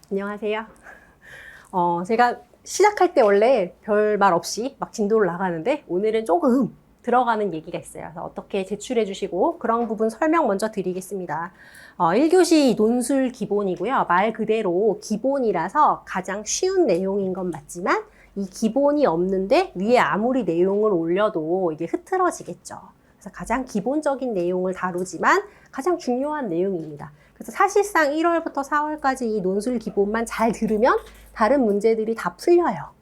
안녕하세요. 제가 시작할 때 원래 별 말 없이 막 진도를 나가는데 오늘은 조금 들어가는 얘기가 있어요. 그래서 어떻게 제출해 주시고 그런 부분 설명 먼저 드리겠습니다. 1교시 논술 기본이고요. 말 그대로 기본이라서 가장 쉬운 내용인 건 맞지만 이 기본이 없는데 위에 아무리 내용을 올려도 이게 흐트러지겠죠. 그래서 가장 기본적인 내용을 다루지만 가장 중요한 내용입니다. 그래서 사실상 1월부터 4월까지 이 논술 기본만 잘 들으면 다른 문제들이 다 풀려요.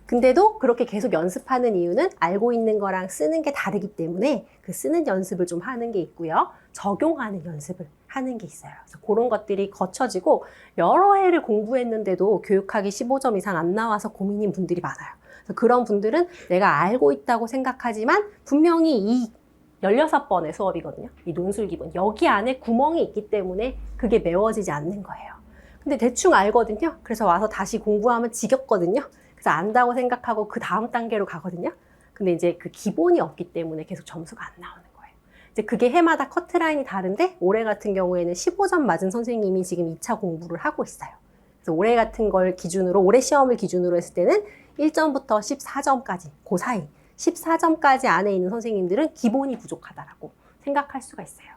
근데도 그렇게 계속 연습하는 이유는 알고 있는 거랑 쓰는 게 다르기 때문에 그 쓰는 연습을 좀 하는 게 있고요. 적용하는 연습을 하는 게 있어요. 그래서 그런 것들이 거쳐지고 여러 해를 공부했는데도 교육학이 15점 이상 안 나와서 고민인 분들이 많아요. 그래서 그런 분들은 내가 알고 있다고 생각하지만 분명히 이 16번의 수업이거든요. 이 논술 기본. 여기 안에 구멍이 있기 때문에 그게 메워지지 않는 거예요. 근데 대충 알거든요. 그래서 와서 다시 공부하면 지겹거든요. 그래서 안다고 생각하고 그 다음 단계로 가거든요. 근데 이제 그 기본이 없기 때문에 계속 점수가 안 나오는 거예요. 이제 그게 해마다 커트라인이 다른데 올해 같은 경우에는 15점 맞은 선생님이 지금 2차 공부를 하고 있어요. 그래서 올해 같은 걸 기준으로, 올해 시험을 기준으로 했을 때는 1점부터 14점까지, 그 사이 14점까지 안에 있는 선생님들은 기본이 부족하다라고 생각할 수가 있어요.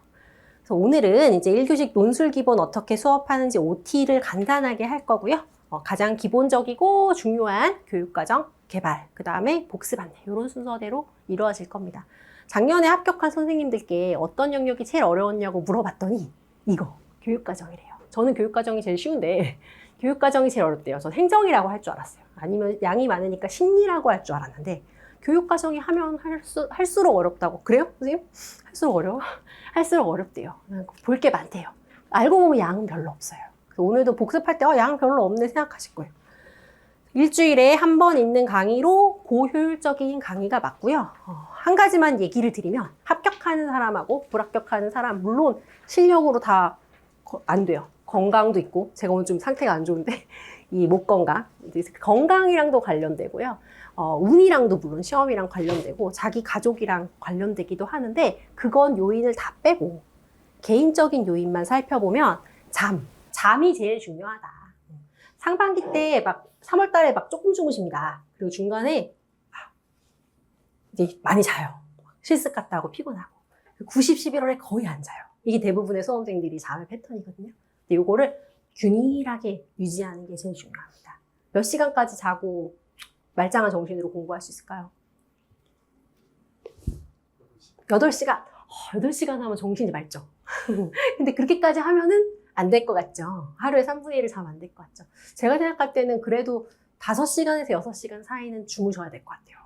그래서 오늘은 이제 1교시 논술 기본 어떻게 수업하는지 OT를 간단하게 할 거고요. 가장 기본적이고 중요한 교육과정 개발, 그 다음에 복습 안내, 이런 순서대로 이루어질 겁니다. 작년에 합격한 선생님들께 어떤 영역이 제일 어려웠냐고 물어봤더니 이거, 교육과정이래요. 저는 교육과정이 제일 쉬운데 교육과정이 제일 어렵대요. 전 행정이라고 할 줄 알았어요. 아니면 양이 많으니까 심리라고 할 줄 알았는데 교육과정이 하면 할수록 어렵다고. 그래요? 선생님? 할수록 어려워? 할수록 어렵대요. 볼 게 많대요. 알고 보면 양은 별로 없어요. 그래서 오늘도 복습할 때 양 별로 없네 생각하실 거예요. 일주일에 한 번 있는 강의로 고효율적인 강의가 맞고요. 한 가지만 얘기를 드리면 합격하는 사람하고 불합격하는 사람 물론 실력으로 다 안 돼요. 건강도 있고 제가 오늘 좀 상태가 안 좋은데 이 목 건강, 건강이랑도 관련되고요. 운이랑도 물론 시험이랑 관련되고 자기 가족이랑 관련되기도 하는데 그건 요인을 다 빼고 개인적인 요인만 살펴보면 잠이 제일 중요하다. 상반기 때 막 3월 달에 막 조금 주무십니다. 그리고 중간에 이제 많이 자요. 실습 갔다 하고 피곤하고 90, 11월에 거의 안 자요. 이게 대부분의 수험생들이 자는 패턴이거든요. 근데 요거를 균일하게 유지하는 게 제일 중요합니다. 몇 시간까지 자고 말짱한 정신으로 공부할 수 있을까요? 8시간. 8시간 하면 정신이 맑죠. 근데 그렇게까지 하면은 안 될 것 같죠. 하루에 3분의 1을 자면 안 될 것 같죠. 제가 생각할 때는 그래도 5시간에서 6시간 사이는 주무셔야 될 것 같아요.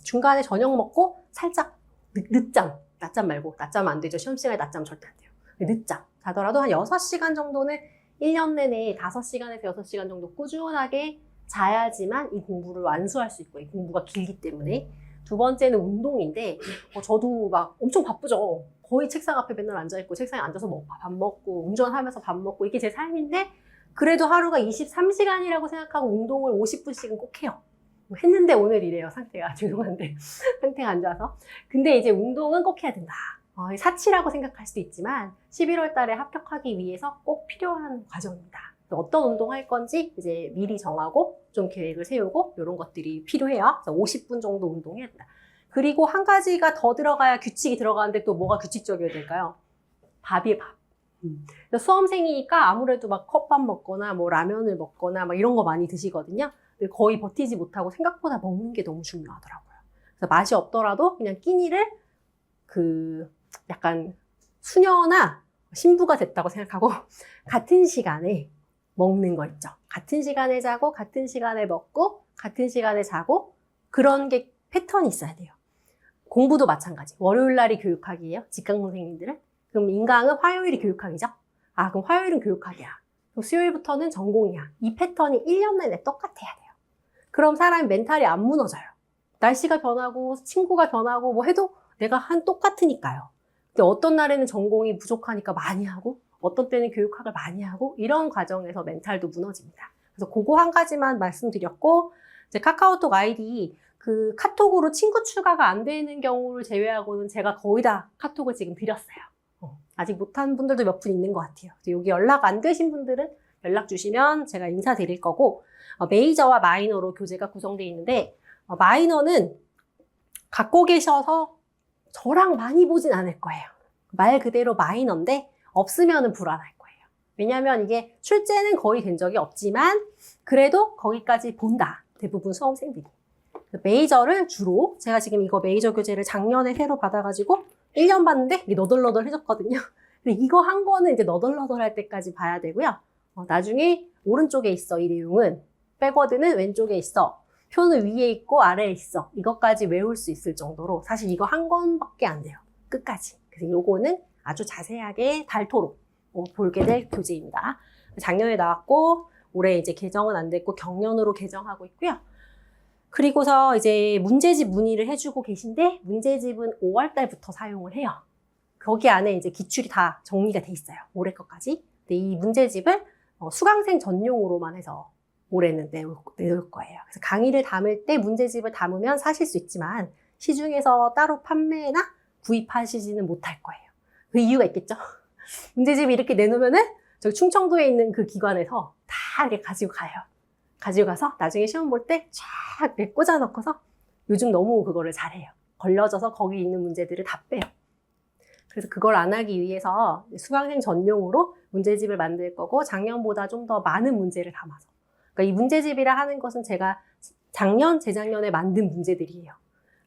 중간에 저녁 먹고 살짝 늦잠. 낮잠 말고, 낮잠 안 되죠. 시험 시간에 낮잠 절대 안 돼요. 늦잠. 자더라도 한 6시간 정도는 1년 내내 5시간에서 6시간 정도 꾸준하게 자야지만 이 공부를 완수할 수 있고, 이 공부가 길기 때문에. 두 번째는 운동인데, 저도 막 엄청 바쁘죠. 거의 책상 앞에 맨날 앉아있고, 책상에 앉아서 밥 먹고, 운전하면서 밥 먹고, 이게 제 삶인데, 그래도 하루가 23시간이라고 생각하고 운동을 50분씩은 꼭 해요. 했는데 오늘 이래요, 상태가. 죄송한데. 상태가 안 좋아서. 근데 이제 운동은 꼭 해야 된다. 사치라고 생각할 수도 있지만 11월 달에 합격하기 위해서 꼭 필요한 과정입니다. 어떤 운동 할 건지 이제 미리 정하고 좀 계획을 세우고 이런 것들이 필요해요. 그래서 50분 정도 운동해야 된다. 그리고 한 가지가 더 들어가야 규칙이 들어가는데 또 뭐가 규칙적이어야 될까요? 밥이에요, 밥. 수험생이니까 아무래도 막 컵밥 먹거나 뭐 라면을 먹거나 막 이런 거 많이 드시거든요. 거의 버티지 못하고 생각보다 먹는 게 너무 중요하더라고요. 그래서 맛이 없더라도 그냥 끼니를 약간 수녀나 신부가 됐다고 생각하고 같은 시간에 먹는 거 있죠. 같은 시간에 자고 같은 시간에 먹고 같은 시간에 자고 그런 게 패턴이 있어야 돼요. 공부도 마찬가지. 월요일 날이 교육학이에요. 직강 선생님들은. 그럼 인강은 화요일이 교육학이죠. 그럼 화요일은 교육학이야. 그럼 수요일부터는 전공이야. 이 패턴이 1년 내내 똑같아야 돼요. 그럼 사람이 멘탈이 안 무너져요. 날씨가 변하고 친구가 변하고 뭐 해도 내가 똑같으니까요. 근데 어떤 날에는 전공이 부족하니까 많이 하고 어떤 때는 교육학을 많이 하고 이런 과정에서 멘탈도 무너집니다. 그래서 그거 한 가지만 말씀드렸고 이제 카카오톡 아이디 카톡으로 친구 추가가 안 되는 경우를 제외하고는 제가 거의 다 카톡을 지금 드렸어요. 아직 못한 분들도 몇 분 있는 것 같아요. 여기 연락 안 되신 분들은 연락 주시면 제가 인사드릴 거고, 메이저와 마이너로 교재가 구성되어 있는데, 마이너는 갖고 계셔서 저랑 많이 보진 않을 거예요. 말 그대로 마이너인데 없으면 불안할 거예요. 왜냐하면 이게 출제는 거의 된 적이 없지만 그래도 거기까지 본다. 대부분 수험생들이. 메이저를 주로 제가 지금 이거 메이저 교재를 작년에 새로 받아가지고 1년 봤는데 이게 너덜너덜해졌거든요. 근데 이거 한 거는 이제 너덜너덜할 때까지 봐야 되고요. 나중에 오른쪽에 있어 이 내용은, 백워드는 왼쪽에 있어, 표는 위에 있고 아래에 있어, 이것까지 외울 수 있을 정도로 사실 이거 한 권밖에 안 돼요. 끝까지. 그래서 요거는 아주 자세하게 닳도록 보게 될 교재입니다. 작년에 나왔고 올해 이제 개정은 안 됐고 경년으로 개정하고 있고요. 그리고서 이제 문제집 문의를 해주고 계신데 문제집은 5월 달부터 사용을 해요. 거기 안에 이제 기출이 다 정리가 돼 있어요. 올해 것까지. 근데 이 문제집을 수강생 전용으로만 해서 올해는 내올 거예요. 그래서 강의를 담을 때 문제집을 담으면 사실 수 있지만 시중에서 따로 판매나 구입하시지는 못할 거예요. 그 이유가 있겠죠? 문제집이 이렇게 내놓으면은 저기 충청도에 있는 그 기관에서 다 이렇게 가지고 가요. 가지고 가서 나중에 시험 볼 때 쫙 꽂아 놓고서 요즘 너무 그거를 잘해요. 걸려져서 거기 있는 문제들을 다 빼요. 그래서 그걸 안 하기 위해서 수강생 전용으로 문제집을 만들 거고 작년보다 좀 더 많은 문제를 담아서. 그러니까 이 문제집이라 하는 것은 제가 작년, 재작년에 만든 문제들이에요.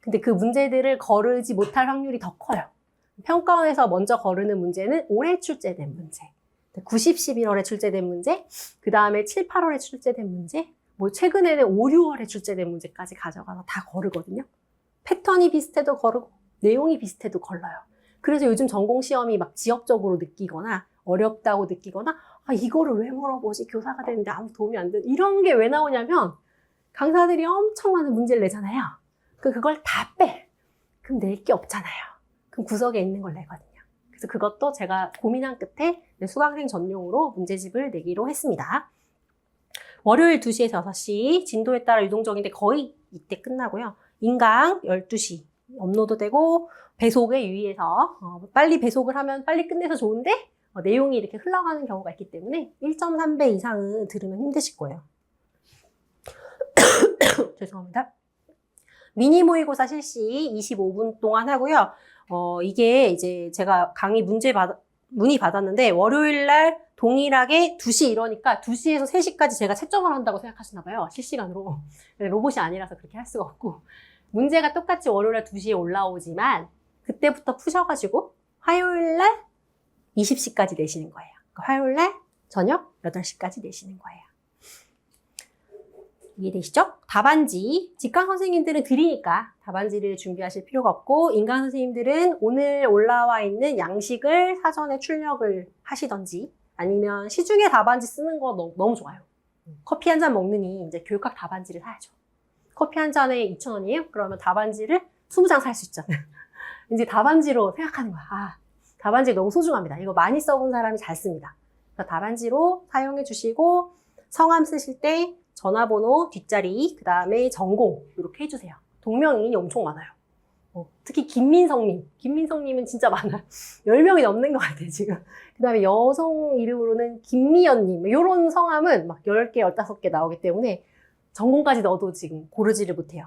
근데 그 문제들을 거르지 못할 확률이 더 커요. 평가원에서 먼저 거르는 문제는 올해 출제된 문제, 90, 11월에 출제된 문제, 그 다음에 7, 8월에 출제된 문제, 뭐 최근에는 5, 6월에 출제된 문제까지 가져가서 다 거르거든요. 패턴이 비슷해도 거르고 내용이 비슷해도 걸러요. 그래서 요즘 전공시험이 막 지역적으로 느끼거나 어렵다고 느끼거나 이거를 왜 물어보지? 교사가 되는데 아무 도움이 안 돼. 이런 게 왜 나오냐면 강사들이 엄청 많은 문제를 내잖아요. 그걸 다 빼. 그럼 낼 게 없잖아요. 그럼 구석에 있는 걸 내거든요. 그래서 그것도 제가 고민한 끝에 수강생 전용으로 문제집을 내기로 했습니다. 월요일 2시에서 6시, 진도에 따라 유동적인데 거의 이때 끝나고요. 인강 12시 업로드되고 배속에 유의해서 빨리 배속을 하면 빨리 끝내서 좋은데 내용이 이렇게 흘러가는 경우가 있기 때문에 1.3배 이상은 들으면 힘드실 거예요. 죄송합니다. 미니 모의고사 실시 25분 동안 하고요. 이게 이제 제가 강의 문의 받았는데 월요일 날 동일하게 2시 이러니까 2시에서 3시까지 제가 채점을 한다고 생각하시나 봐요. 실시간으로. 로봇이 아니라서 그렇게 할 수가 없고. 문제가 똑같이 월요일 날 2시에 올라오지만 그때부터 푸셔가지고 화요일 날 20시까지 내시는 거예요. 화요일 날 저녁 8시까지 내시는 거예요. 이해되시죠? 답안지, 직강 선생님들은 드리니까 답안지를 준비하실 필요가 없고 인강 선생님들은 오늘 올라와 있는 양식을 사전에 출력을 하시던지 아니면 시중에 답안지 쓰는 거 너무 좋아요. 커피 한 잔 먹느니 이제 교육학 답안지를 사야죠. 커피 한 잔에 2,000원이에요? 그러면 답안지를 20장 살 수 있잖아요. 이제 답안지로 생각하는 거야. 답안지 너무 소중합니다. 이거 많이 써본 사람이 잘 씁니다. 그래서 답안지로 사용해 주시고 성함 쓰실 때 전화번호, 뒷자리, 그 다음에 전공 이렇게 해주세요. 동명이인이 엄청 많아요. 특히 김민성님은 진짜 많아요. 10명이 넘는 것 같아요, 지금. 그 다음에 여성 이름으로는 김미연님, 이런 성함은 막 10개, 15개 나오기 때문에 전공까지 넣어도 지금 고르지를 못해요.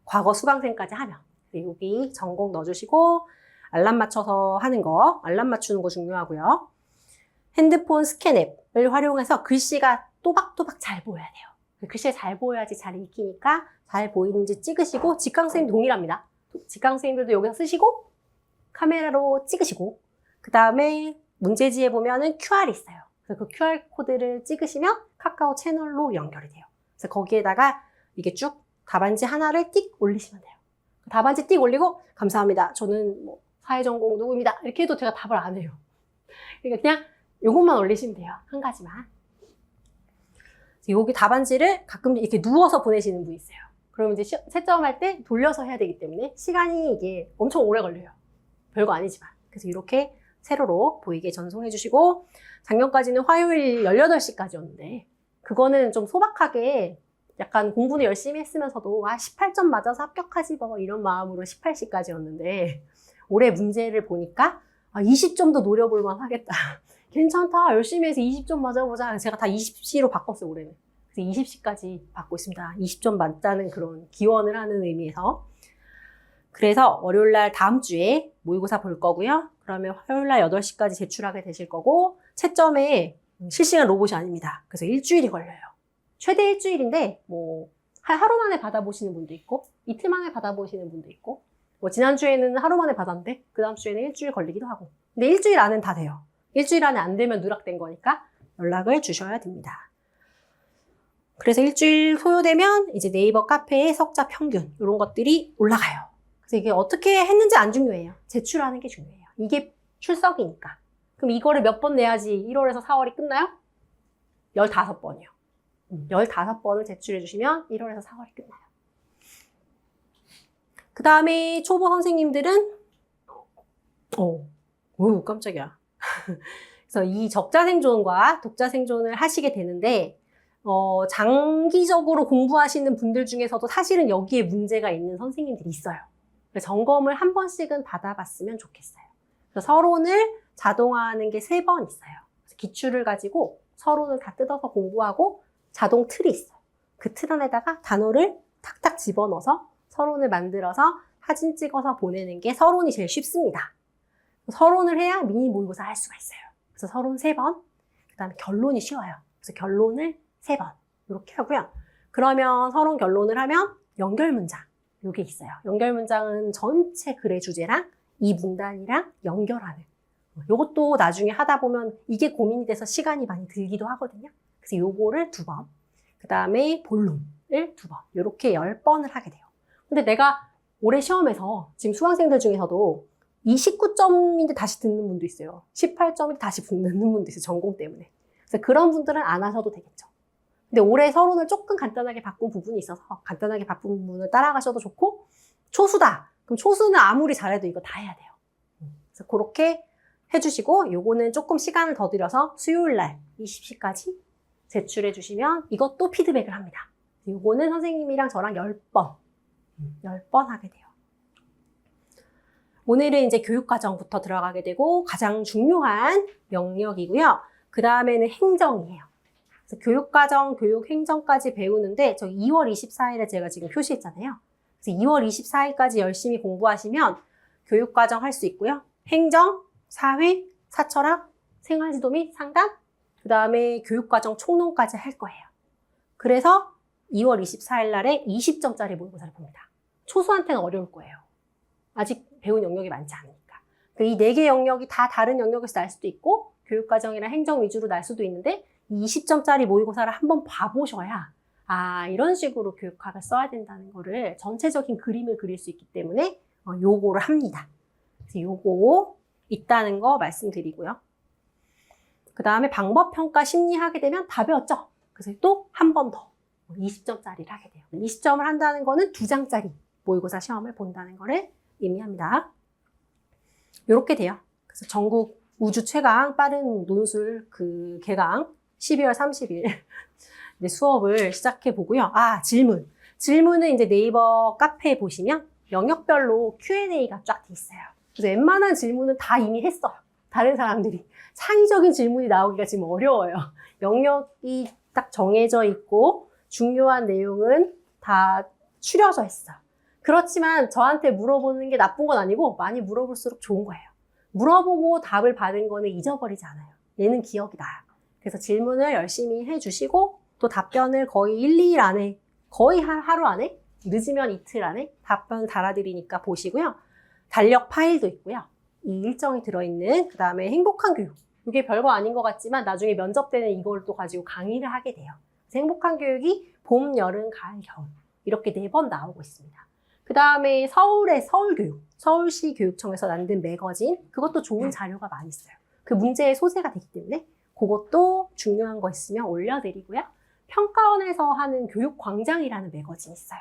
과거 수강생까지 하면. 여기 전공 넣어주시고 알람 맞춰서 하는 거, 알람 맞추는 거 중요하고요. 핸드폰 스캔 앱을 활용해서 글씨가 또박또박 잘 보여야 돼요. 글씨가 잘 보여야지 잘 읽히니까 잘 보이는지 찍으시고 직강선생님 동일합니다. 직강선생님들도 여기서 쓰시고 카메라로 찍으시고 그 다음에 문제지에 보면은 QR이 있어요. 그래서 그 QR 코드를 찍으시면 카카오 채널로 연결이 돼요. 그래서 거기에다가 이게 쭉 답안지 하나를 띡 올리시면 돼요. 답안지 띡 올리고 감사합니다. 저는 뭐 사회전공 누구입니다. 이렇게 해도 제가 답을 안 해요. 그러니까 그냥 요것만 올리시면 돼요. 한 가지만. 여기 답안지를 가끔 이렇게 누워서 보내시는 분이 있어요. 그러면 이제 채점할 때 돌려서 해야 되기 때문에 시간이 이게 엄청 오래 걸려요. 별거 아니지만. 그래서 이렇게 세로로 보이게 전송해 주시고 작년까지는 화요일 18시까지였는데 그거는 좀 소박하게 약간 공부는 열심히 했으면서도 18점 맞아서 합격하지 뭐 이런 마음으로 18시까지였는데 올해 문제를 보니까 20점도 노려볼 만 하겠다. 괜찮다. 열심히 해서 20점 맞아보자. 제가 다 20C로 바꿨어요, 올해는. 그래서 20C까지 받고 있습니다. 20점 맞다는 그런 기원을 하는 의미에서. 그래서 월요일날 다음 주에 모의고사 볼 거고요. 그러면 화요일날 8시까지 제출하게 되실 거고, 채점에 실시간 로봇이 아닙니다. 그래서 일주일이 걸려요. 최대 일주일인데, 뭐, 하루 만에 받아보시는 분도 있고, 이틀 만에 받아보시는 분도 있고, 뭐, 지난주에는 하루 만에 받았는데, 그 다음 주에는 일주일 걸리기도 하고. 근데 일주일 안엔 다 돼요. 일주일 안에 안 되면 누락된 거니까 연락을 주셔야 됩니다. 그래서 일주일 소요되면 이제 네이버 카페에 석자 평균, 이런 것들이 올라가요. 그래서 이게 어떻게 했는지 안 중요해요. 제출하는 게 중요해요. 이게 출석이니까. 그럼 이거를 몇 번 내야지 1월에서 4월이 끝나요? 15번이요. 15번을 제출해 주시면 1월에서 4월이 끝나요. 그 다음에 초보 선생님들은 오, 깜짝이야. 그래서 이 적자 생존과 독자 생존을 하시게 되는데 장기적으로 공부하시는 분들 중에서도 사실은 여기에 문제가 있는 선생님들이 있어요. 그래서 점검을 한 번씩은 받아봤으면 좋겠어요. 그래서 서론을 자동화하는 게 3번 있어요. 그래서 기출을 가지고 서론을 다 뜯어서 공부하고 자동 틀이 있어요. 그 틀 안에다가 단어를 탁탁 집어넣어서 서론을 만들어서 사진 찍어서 보내는 게 서론이 제일 쉽습니다. 서론을 해야 미니 모의고사 할 수가 있어요. 그래서 서론 3번, 그 다음에 결론이 쉬워요. 그래서 결론을 3번 이렇게 하고요. 그러면 서론 결론을 하면 연결 문장 이게 있어요. 연결 문장은 전체 글의 주제랑 이 문단이랑 연결하는 이것도 나중에 하다 보면 이게 고민이 돼서 시간이 많이 들기도 하거든요. 그래서 요거를 2번, 그 다음에 본론을 2번 이렇게 10번을 하게 돼요. 근데 내가 올해 시험에서 지금 수강생들 중에서도 이 19점인데 다시 듣는 분도 있어요. 18점인데 다시 듣는 분도 있어요. 전공 때문에. 그래서 그런 분들은 안 하셔도 되겠죠. 근데 올해 서론을 조금 간단하게 바꾼 부분이 있어서 간단하게 바꾼 부분을 따라가셔도 좋고, 초수다. 그럼 초수는 아무리 잘해도 이거 다 해야 돼요. 그래서 그렇게 해주시고, 요거는 조금 시간을 더 들여서 수요일날 20시까지 제출해 주시면 이것도 피드백을 합니다. 요거는 선생님이랑 저랑 10번 하게 돼요. 오늘은 이제 교육과정부터 들어가게 되고 가장 중요한 영역이고요. 그 다음에는 행정이에요. 그래서 교육과정, 교육행정까지 배우는데 저기 2월 24일에 제가 지금 표시했잖아요. 그래서 2월 24일까지 열심히 공부하시면 교육과정 할 수 있고요. 행정, 사회, 사철학, 생활지도 및 상담, 그 다음에 교육과정 총론까지 할 거예요. 그래서 2월 24일 날에 20점짜리 모의고사를 봅니다. 초수한테는 어려울 거예요. 아직 배운 영역이 많지 않으니까. 이 4개 영역이 다 다른 영역에서 날 수도 있고 교육과정이나 행정 위주로 날 수도 있는데 이 20점짜리 모의고사를 한번 봐보셔야 이런 식으로 교육학을 써야 된다는 거를 전체적인 그림을 그릴 수 있기 때문에 요거를 합니다. 그래서 요거 있다는 거 말씀드리고요. 그 다음에 방법평가 심리하게 되면 다 배웠죠? 그래서 또 한 번 더 20점짜리를 하게 돼요. 20점을 한다는 거는 2장짜리 모의고사 시험을 본다는 거를 의미합니다. 이렇게 돼요. 그래서 전국 우주 최강 빠른 논술 그 개강 12월 30일 이제 수업을 시작해 보고요. 질문. 질문은 이제 네이버 카페에 보시면 영역별로 Q&A가 쫙 돼 있어요. 그래서 웬만한 질문은 다 이미 했어요. 다른 사람들이. 창의적인 질문이 나오기가 지금 어려워요. 영역이 딱 정해져 있고 중요한 내용은 다 추려져 있어요. 그렇지만 저한테 물어보는 게 나쁜 건 아니고 많이 물어볼수록 좋은 거예요. 물어보고 답을 받은 거는 잊어버리지 않아요. 얘는 기억이 나요. 그래서 질문을 열심히 해주시고 또 답변을 거의 1, 2일 안에 거의 하루 안에 늦으면 이틀 안에 답변을 달아드리니까 보시고요. 달력 파일도 있고요. 이 일정이 들어있는 그 다음에 행복한 교육. 이게 별거 아닌 것 같지만 나중에 면접 때는 이걸 또 가지고 강의를 하게 돼요. 그래서 행복한 교육이 봄, 여름, 가을, 겨울 이렇게 4번 나오고 있습니다. 그 다음에 서울의 서울교육, 서울시 교육청에서 만든 매거진, 그것도 좋은 자료가 많이 있어요. 그 문제의 소재가 되기 때문에 그것도 중요한 거 있으면 올려드리고요. 평가원에서 하는 교육광장이라는 매거진이 있어요.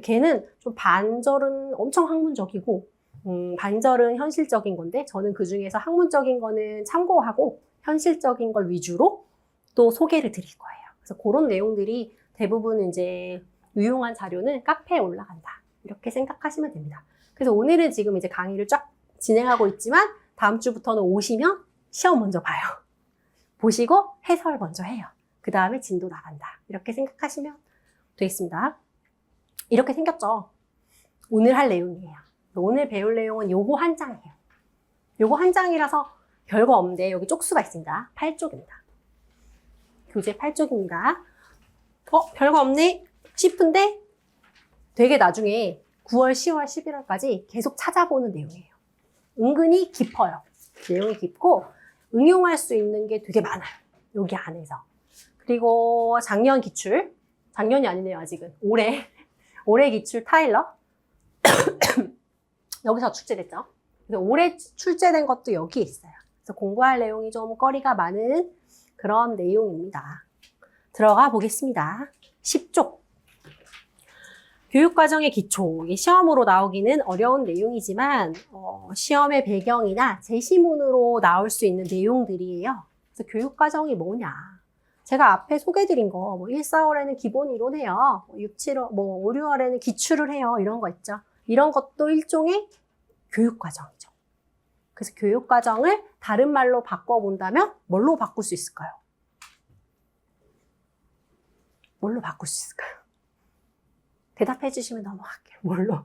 걔는 좀 반절은 엄청 학문적이고 반절은 현실적인 건데 저는 그 중에서 학문적인 거는 참고하고 현실적인 걸 위주로 또 소개를 드릴 거예요. 그래서 그런 내용들이 대부분 이제 유용한 자료는 카페에 올라간다. 이렇게 생각하시면 됩니다. 그래서 오늘은 지금 이제 강의를 쫙 진행하고 있지만 다음 주부터는 오시면 시험 먼저 봐요. 보시고 해설 먼저 해요. 그 다음에 진도 나간다. 이렇게 생각하시면 되겠습니다. 이렇게 생겼죠. 오늘 할 내용이에요. 오늘 배울 내용은 요거 한 장이에요. 요거 한 장이라서 별거 없는데 여기 쪽수가 있습니다. 8쪽입니다. 교재 8쪽입니다. 별거 없네 싶은데 되게 나중에 9월, 10월, 11월까지 계속 찾아보는 내용이에요. 은근히 깊어요. 내용이 깊고 응용할 수 있는 게 되게 많아요. 여기 안에서. 그리고 작년이 아니네요, 아직은. 올해 기출 타일러. 여기서 출제됐죠. 그래서 올해 출제된 것도 여기 있어요. 그래서 공부할 내용이 좀 거리가 많은 그런 내용입니다. 들어가 보겠습니다. 10쪽. 교육과정의 기초. 이게 시험으로 나오기는 어려운 내용이지만 시험의 배경이나 제시문으로 나올 수 있는 내용들이에요. 그래서 교육과정이 뭐냐. 제가 앞에 소개드린 거 1, 4월에는 기본 이론해요. 6, 7월, 5, 6월에는 기출을 해요. 이런 거 있죠. 이런 것도 일종의 교육과정이죠. 그래서 교육과정을 다른 말로 바꿔본다면 뭘로 바꿀 수 있을까요? 뭘로 바꿀 수 있을까요? 대답해 주시면 넘어갈게요. 뭘로?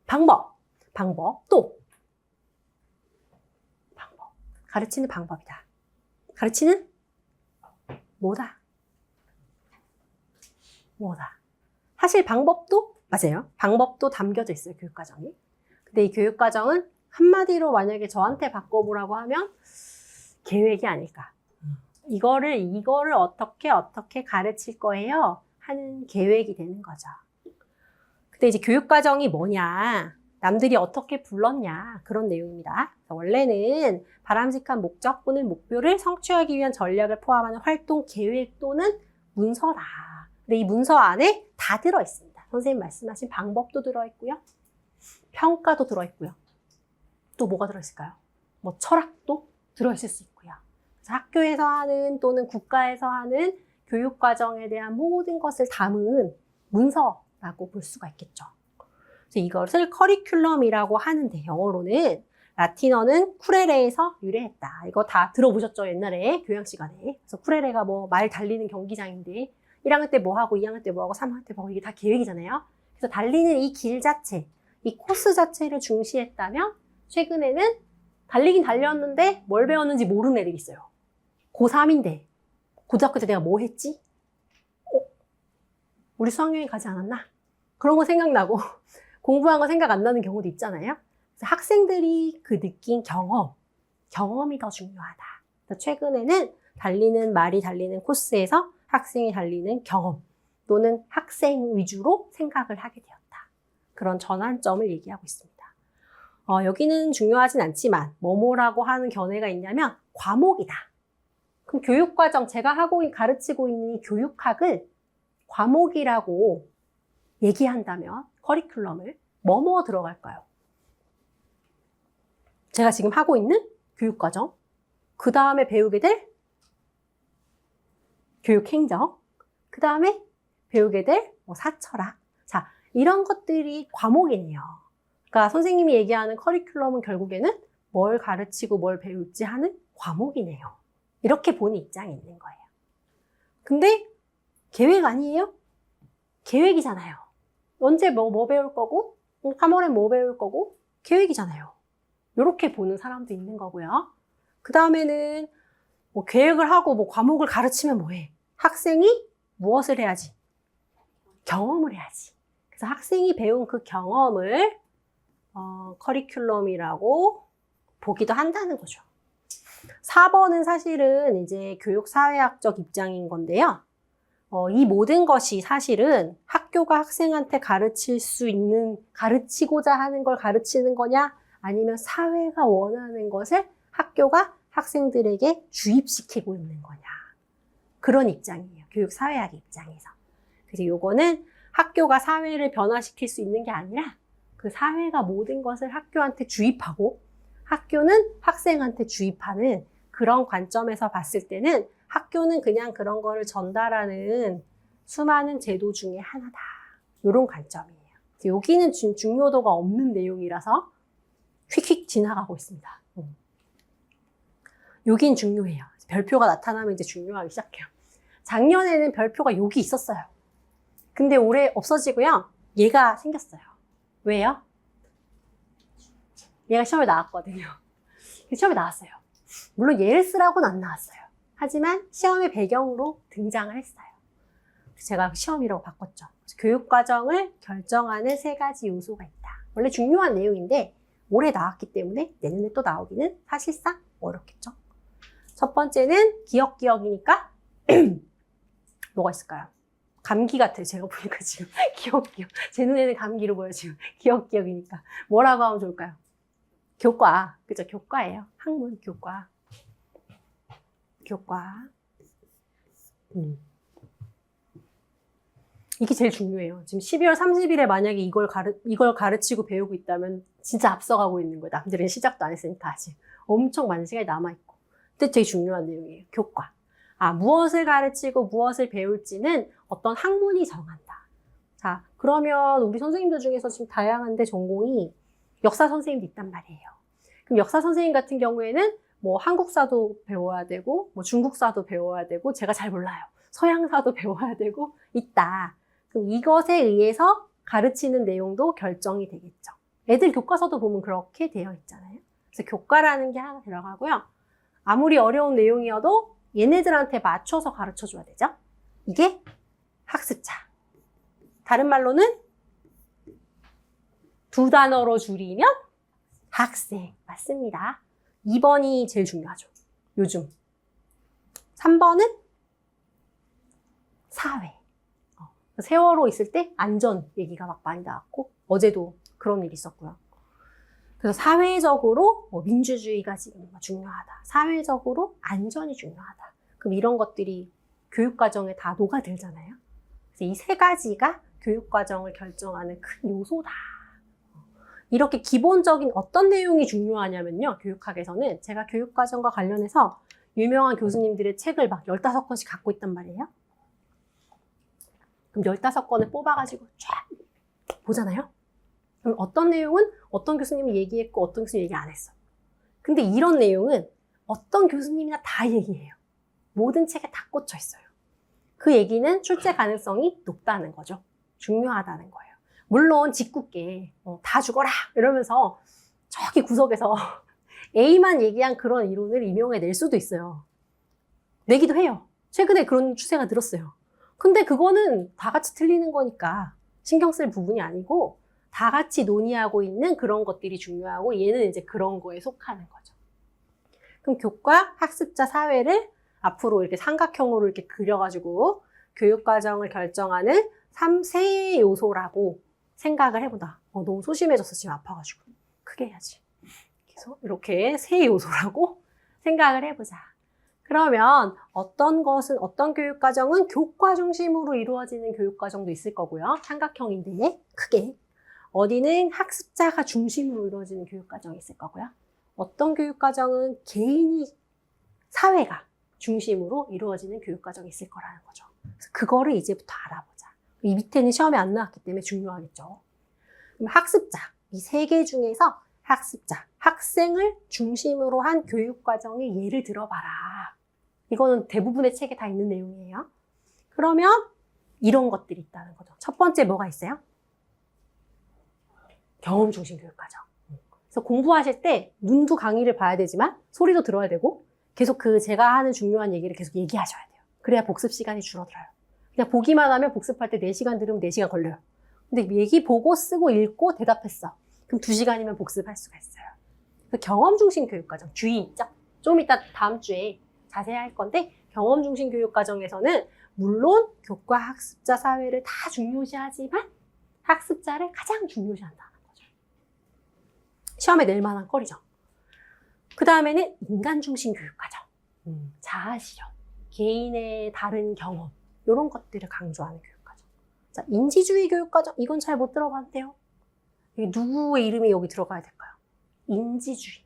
방법. 또. 방법. 가르치는 방법이다. 가르치는 뭐다? 사실 방법도 맞아요. 방법도 담겨져 있어요. 교육과정이. 근데 이 교육과정은 한마디로 만약에 저한테 바꿔보라고 하면 계획이 아닐까. 이거를 어떻게 가르칠 거예요? 하는 계획이 되는 거죠. 근데 이제 교육과정이 뭐냐, 남들이 어떻게 불렀냐, 그런 내용입니다. 원래는 바람직한 목적 또는 목표를 성취하기 위한 전략을 포함하는 활동 계획 또는 문서다. 근데 이 문서 안에 다 들어있습니다. 선생님 말씀하신 방법도 들어있고요. 평가도 들어있고요. 또 뭐가 들어있을까요? 철학도 들어있을 수 있고요. 그래서 학교에서 하는 또는 국가에서 하는 교육과정에 대한 모든 것을 담은 문서라고 볼 수가 있겠죠. 그래서 이것을 커리큘럼이라고 하는데 영어로는 라틴어는 쿠레레에서 유래했다. 이거 다 들어보셨죠? 옛날에 교양 시간에. 그래서 쿠레레가 말 달리는 경기장인데 1학년 때 뭐 하고 2학년 때 뭐 하고 3학년 때 뭐 하고 이게 다 계획이잖아요. 그래서 달리는 이 길 자체, 이 코스 자체를 중시했다면 최근에는 달리긴 달렸는데 뭘 배웠는지 모르는 애들이 있어요. 고3인데 고등학교 때 내가 뭐 했지? 우리 수학여행 가지 않았나? 그런 거 생각나고 공부한 거 생각 안 나는 경우도 있잖아요. 그래서 학생들이 그 느낀 경험이 더 중요하다. 그래서 최근에는 말이 달리는 코스에서 학생이 달리는 경험 또는 학생 위주로 생각을 하게 되었다. 그런 전환점을 얘기하고 있습니다. 여기는 중요하진 않지만 뭐뭐라고 하는 견해가 있냐면 과목이다. 그럼 교육과정, 제가 가르치고 있는 이 교육학을 과목이라고 얘기한다면 커리큘럼을 뭐뭐 들어갈까요? 제가 지금 하고 있는 교육과정, 그 다음에 배우게 될 교육행정, 그 다음에 배우게 될 사철학. 자, 이런 것들이 과목이네요. 그러니까 선생님이 얘기하는 커리큘럼은 결국에는 뭘 가르치고 뭘 배울지 하는 과목이네요. 이렇게 보는 입장이 있는 거예요. 근데 계획 아니에요? 계획이잖아요. 언제 뭐 배울 거고 3월엔 뭐 배울 거고 계획이잖아요. 이렇게 보는 사람도 있는 거고요. 그 다음에는 계획을 하고 과목을 가르치면 뭐해? 학생이 무엇을 해야지? 경험을 해야지. 그래서 학생이 배운 그 경험을 커리큘럼이라고 보기도 한다는 거죠. 4번은 사실은 이제 교육사회학적 입장인 건데요. 이 모든 것이 사실은 학교가 학생한테 가르치고자 하는 걸 가르치는 거냐, 아니면 사회가 원하는 것을 학교가 학생들에게 주입시키고 있는 거냐. 그런 입장이에요. 교육사회학 입장에서. 그래서 요거는 학교가 사회를 변화시킬 수 있는 게 아니라 그 사회가 모든 것을 학교한테 주입하고 학교는 학생한테 주입하는 그런 관점에서 봤을 때는 학교는 그냥 그런 거를 전달하는 수많은 제도 중에 하나다. 이런 관점이에요. 여기는 중요도가 없는 내용이라서 휙휙 지나가고 있습니다. 여긴 중요해요. 별표가 나타나면 이제 중요하기 시작해요. 작년에는 별표가 여기 있었어요. 근데 올해 없어지고요. 얘가 생겼어요. 왜요? 얘가 시험에 나왔거든요. 시험에 나왔어요. 물론 얘를 쓰라고는 안 나왔어요. 하지만 시험의 배경으로 등장을 했어요. 제가 시험이라고 바꿨죠. 교육과정을 결정하는 3가지 요소가 있다. 원래 중요한 내용인데 올해 나왔기 때문에 내년에 또 나오기는 사실상 어렵겠죠. 첫 번째는 기억이니까 뭐가 있을까요? 감기 같아요. 제가 보니까 지금 기억. 제 눈에는 감기로 보여요. 지금 기억이니까. 뭐라고 하면 좋을까요? 교과. 그죠? 교과예요. 학문 교과. 이게 제일 중요해요. 지금 12월 30일에 만약에 이걸 가르치고 배우고 있다면 진짜 앞서가고 있는 거예요. 남들은 시작도 안 했으니까 아직. 엄청 많은 시간이 남아있고. 근데 되게 중요한 내용이에요. 교과. 무엇을 가르치고 무엇을 배울지는 어떤 학문이 정한다. 자, 그러면 우리 선생님들 중에서 지금 다양한데 전공이 역사 선생님도 있단 말이에요. 그럼 역사 선생님 같은 경우에는 뭐 한국사도 배워야 되고, 뭐 중국사도 배워야 되고, 제가 잘 몰라요. 서양사도 배워야 되고, 있다. 그럼 이것에 의해서 가르치는 내용도 결정이 되겠죠. 애들 교과서도 보면 그렇게 되어 있잖아요. 그래서 교과라는 게 하나 들어가고요. 아무리 어려운 내용이어도 얘네들한테 맞춰서 가르쳐 줘야 되죠. 이게 학습자. 다른 말로는 2단어로 줄이면 학생. 맞습니다. 2번이 제일 중요하죠. 요즘. 3번은 사회. 세월호 있을 때 안전 얘기가 막 많이 나왔고 어제도 그런 일이 있었고요. 그래서 사회적으로 민주주의가 지금 중요하다. 사회적으로 안전이 중요하다. 그럼 이런 것들이 교육과정에 다 녹아들잖아요. 그래서 이 3가지가 교육과정을 결정하는 큰 요소다. 이렇게 기본적인 어떤 내용이 중요하냐면요. 교육학에서는 제가 교육과정과 관련해서 유명한 교수님들의 책을 막 15권씩 갖고 있단 말이에요. 그럼 15권을 뽑아가지고 쫙 보잖아요. 그럼 어떤 내용은 어떤 교수님이 얘기했고 어떤 교수님이 얘기 안 했어. 근데 이런 내용은 어떤 교수님이나 다 얘기해요. 모든 책에 다 꽂혀 있어요. 그 얘기는 출제 가능성이 높다는 거죠. 중요하다는 거예요. 물론 짓궂게 다 죽어라 이러면서 저기 구석에서 A만 얘기한 그런 이론을 임용해낼 수도 있어요. 내기도 해요. 최근에 그런 추세가 늘었어요. 근데 그거는 다 같이 틀리는 거니까 신경 쓸 부분이 아니고 다 같이 논의하고 있는 그런 것들이 중요하고 얘는 이제 그런 거에 속하는 거죠. 그럼 교과, 학습자, 사회를 앞으로 이렇게 삼각형으로 이렇게 그려가지고 교육과정을 결정하는 3세 요소라고 생각을 해보자. 너무 소심해져서 지금 아파가지고. 크게 해야지. 그래서 이렇게 세 요소라고 생각을 해보자. 그러면 어떤 교육과정은 교과 중심으로 이루어지는 교육과정도 있을 거고요. 삼각형인데 크게. 어디는 학습자가 중심으로 이루어지는 교육과정이 있을 거고요. 어떤 교육과정은 개인이, 사회가 중심으로 이루어지는 교육과정이 있을 거라는 거죠. 그래서 그거를 이제부터 알아보자. 이 밑에는 시험에 안 나왔기 때문에 중요하겠죠. 그럼 학습자, 이 3개 중에서 학습자, 학생을 중심으로 한 교육과정의 예를 들어봐라. 이거는 대부분의 책에 다 있는 내용이에요. 그러면 이런 것들이 있다는 거죠. 첫 번째 뭐가 있어요? 경험 중심 교육과정. 그래서 공부하실 때 눈도 강의를 봐야 되지만 소리도 들어야 되고 계속 제가 하는 중요한 얘기를 계속 얘기하셔야 돼요. 그래야 복습 시간이 줄어들어요. 그냥 보기만 하면 복습할 때 4시간 들으면 4시간 걸려요. 근데 얘기 보고 쓰고 읽고 대답했어. 그럼 2시간이면 복습할 수가 있어요. 경험 중심 교육과정 주의 있죠? 좀 이따 다음 주에 자세히 할 건데 경험 중심 교육과정에서는 물론 교과, 학습자, 사회를 다 중요시하지만 학습자를 가장 중요시한다는 거죠. 시험에 낼 만한 거리죠. 그 다음에는 인간 중심 교육과정. 자아 실현, 개인의 다른 경험 이런 것들을 강조하는 교육과정. 자, 인지주의 교육과정 이건 잘 못 들어봤는데요. 이게 누구의 이름이 여기 들어가야 될까요? 인지주의.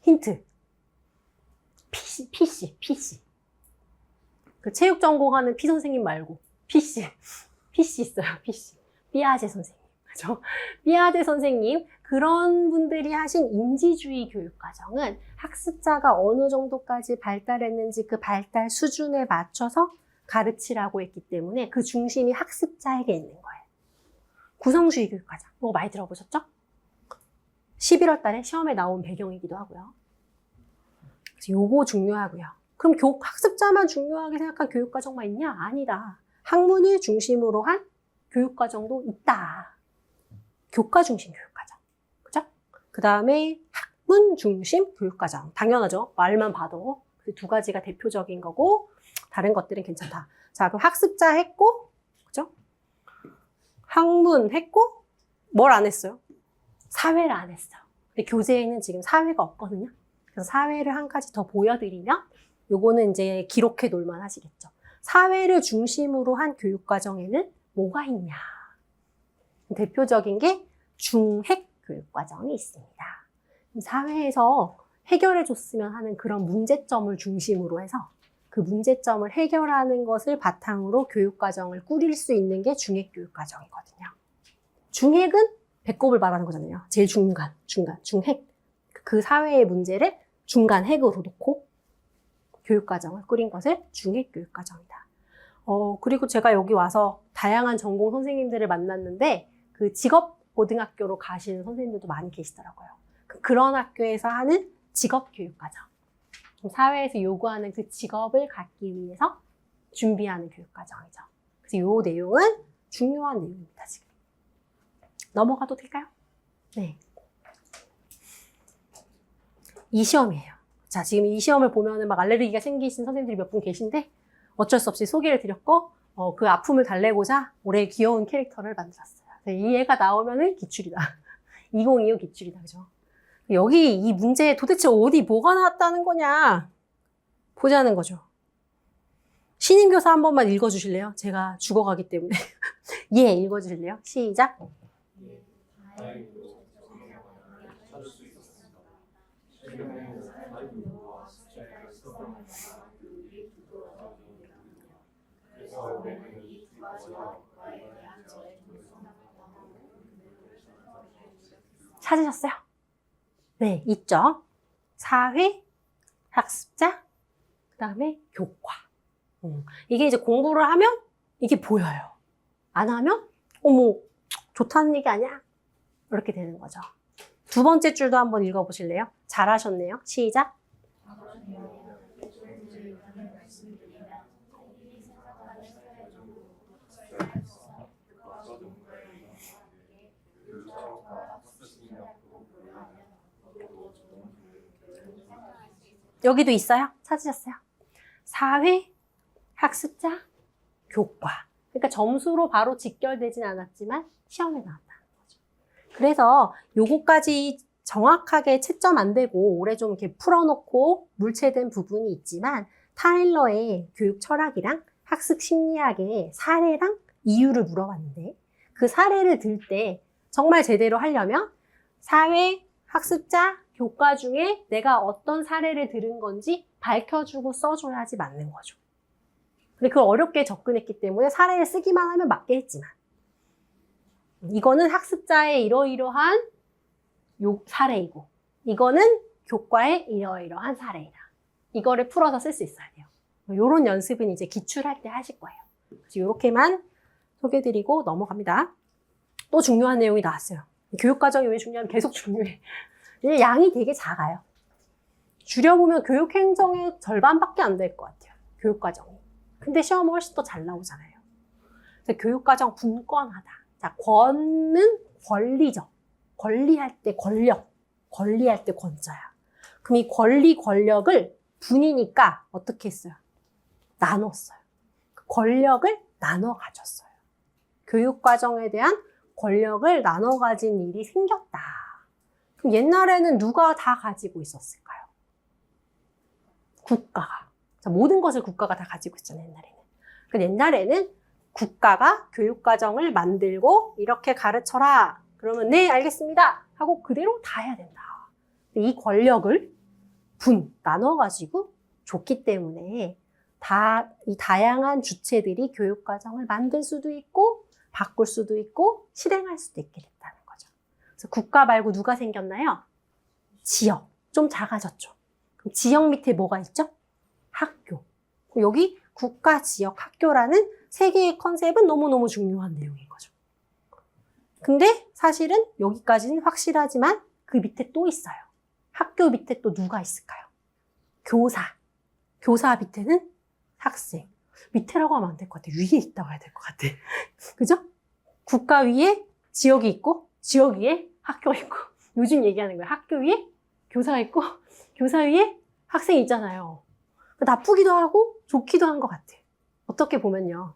힌트. PC. 그 체육 전공하는 피 선생님 말고 PC 있어요. PC. 삐아제 선생님. 그죠? 삐아제 선생님, 그런 분들이 하신 인지주의 교육과정은 학습자가 어느 정도까지 발달했는지 그 발달 수준에 맞춰서 가르치라고 했기 때문에 그 중심이 학습자에게 있는 거예요. 구성주의 교육과정, 이거 많이 들어보셨죠? 11월 달에 시험에 나온 배경이기도 하고요. 그래서 요거 중요하고요. 그럼 학습자만 중요하게 생각한 교육과정만 있냐? 아니다. 학문을 중심으로 한 교육과정도 있다. 교과 중심 교육과정. 그죠? 그 다음에 학문 중심 교육과정. 당연하죠. 말만 봐도 그 두 가지가 대표적인 거고, 다른 것들은 괜찮다. 자, 그럼 학습자 했고, 그죠? 학문 했고, 뭘 안 했어요? 사회를 안 했어요. 근데 교재에는 지금 사회가 없거든요. 그래서 사회를 한 가지 더 보여드리면, 요거는 이제 기록해 놓을만 하시겠죠. 사회를 중심으로 한 교육과정에는 뭐가 있냐? 대표적인 게 중핵 교육과정이 있습니다. 사회에서 해결해 줬으면 하는 그런 문제점을 중심으로 해서 그 문제점을 해결하는 것을 바탕으로 교육과정을 꾸릴 수 있는 게 중핵 교육과정이거든요. 중핵은 배꼽을 말하는 거잖아요. 제일 중간, 중핵. 그 사회의 문제를 중간 핵으로 놓고 교육과정을 꾸린 것을 중핵 교육과정이다. 그리고 제가 여기 와서 다양한 전공 선생님들을 만났는데 그 직업 고등학교로 가시는 선생님들도 많이 계시더라고요. 그런 학교에서 하는 직업 교육과정. 사회에서 요구하는 그 직업을 갖기 위해서 준비하는 교육과정이죠. 그래서 이 내용은 중요한 내용입니다, 지금. 넘어가도 될까요? 네. 이 시험이에요. 자, 지금 이 시험을 보면은 막 알레르기가 생기신 선생님들이 몇 분 계신데 어쩔 수 없이 소개를 드렸고, 그 아픔을 달래고자 올해 귀여운 캐릭터를 만들었어요. 이 애가 나오면은 기출이다. 2025 기출이다, 그죠? 여기 이 문제에 도대체 어디 뭐가 나왔다는 거냐 보자는 거죠. 신임교사 한 번만 읽어주실래요? 제가 죽어가기 때문에. 예, 읽어주실래요? 시작. 찾으셨어요? 네, 있죠. 사회, 학습자, 그 다음에 교과. 이게 이제 공부를 하면 이게 보여요. 안 하면 어머 좋다는 얘기 아니야? 이렇게 되는 거죠. 두 번째 줄도 한번 읽어보실래요? 잘하셨네요. 시작. 여기도 있어요? 찾으셨어요? 사회, 학습자, 교과. 그러니까 점수로 바로 직결되진 않았지만 시험에 나왔다는 거죠. 그래서 요거까지 정확하게 채점 안 되고 올해 좀 이렇게 풀어놓고 물체된 부분이 있지만 타일러의 교육 철학이랑 학습 심리학의 사례랑 이유를 물어봤는데 그 사례를 들 때 정말 제대로 하려면 사회, 학습자, 교과 중에 내가 어떤 사례를 들은 건지 밝혀주고 써줘야지 맞는 거죠. 근데 그걸 어렵게 접근했기 때문에 사례를 쓰기만 하면 맞게 했지만 이거는 학습자의 이러이러한 사례이고 이거는 교과의 이러이러한 사례이다. 이거를 풀어서 쓸 수 있어야 돼요. 이런 연습은 이제 기출할 때 하실 거예요. 그래서 이렇게만 소개해드리고 넘어갑니다. 또 중요한 내용이 나왔어요. 교육과정이 왜 중요하면 계속 중요해. 양이 되게 작아요. 줄여보면 교육행정의 절반밖에 안 될 것 같아요. 교육과정이. 근데 시험은 훨씬 더 잘 나오잖아요. 그래서 교육과정 분권하다. 자, 권은 권리죠. 권리할 때 권력, 권리할 때 권자야. 그럼 이 권리, 권력을 분이니까 어떻게 했어요? 나눴어요. 권력을 나눠 가졌어요. 교육과정에 대한 권력을 나눠 가진 일이 생겼다. 그럼 옛날에는 누가 다 가지고 있었을까요? 국가가. 자, 모든 것을 국가가 다 가지고 있잖아요, 옛날에는. 근데 옛날에는 국가가 교육과정을 만들고 이렇게 가르쳐라. 그러면 네, 알겠습니다. 하고 그대로 다 해야 된다. 이 권력을 나눠가지고 줬기 때문에 이 다양한 주체들이 교육과정을 만들 수도 있고 바꿀 수도 있고 실행할 수도 있게 됐다는 거죠. 그래서 국가 말고 누가 생겼나요? 지역. 좀 작아졌죠. 그럼 지역 밑에 뭐가 있죠? 학교. 여기 국가, 지역, 학교라는 세 개의 컨셉은 너무너무 중요한 내용인 거죠. 근데 사실은 여기까지는 확실하지만 그 밑에 또 있어요. 학교 밑에 또 누가 있을까요? 교사. 교사 밑에는 학생. 밑에라고 하면 안 될 것 같아. 위에 있다고 해야 될 것 같아. 그죠? 국가 위에 지역이 있고, 지역 위에 학교가 있고. 요즘 얘기하는 거예요. 학교 위에 교사가 있고, 교사 위에 학생이 있잖아요. 나쁘기도 하고 좋기도 한 것 같아요. 어떻게 보면요.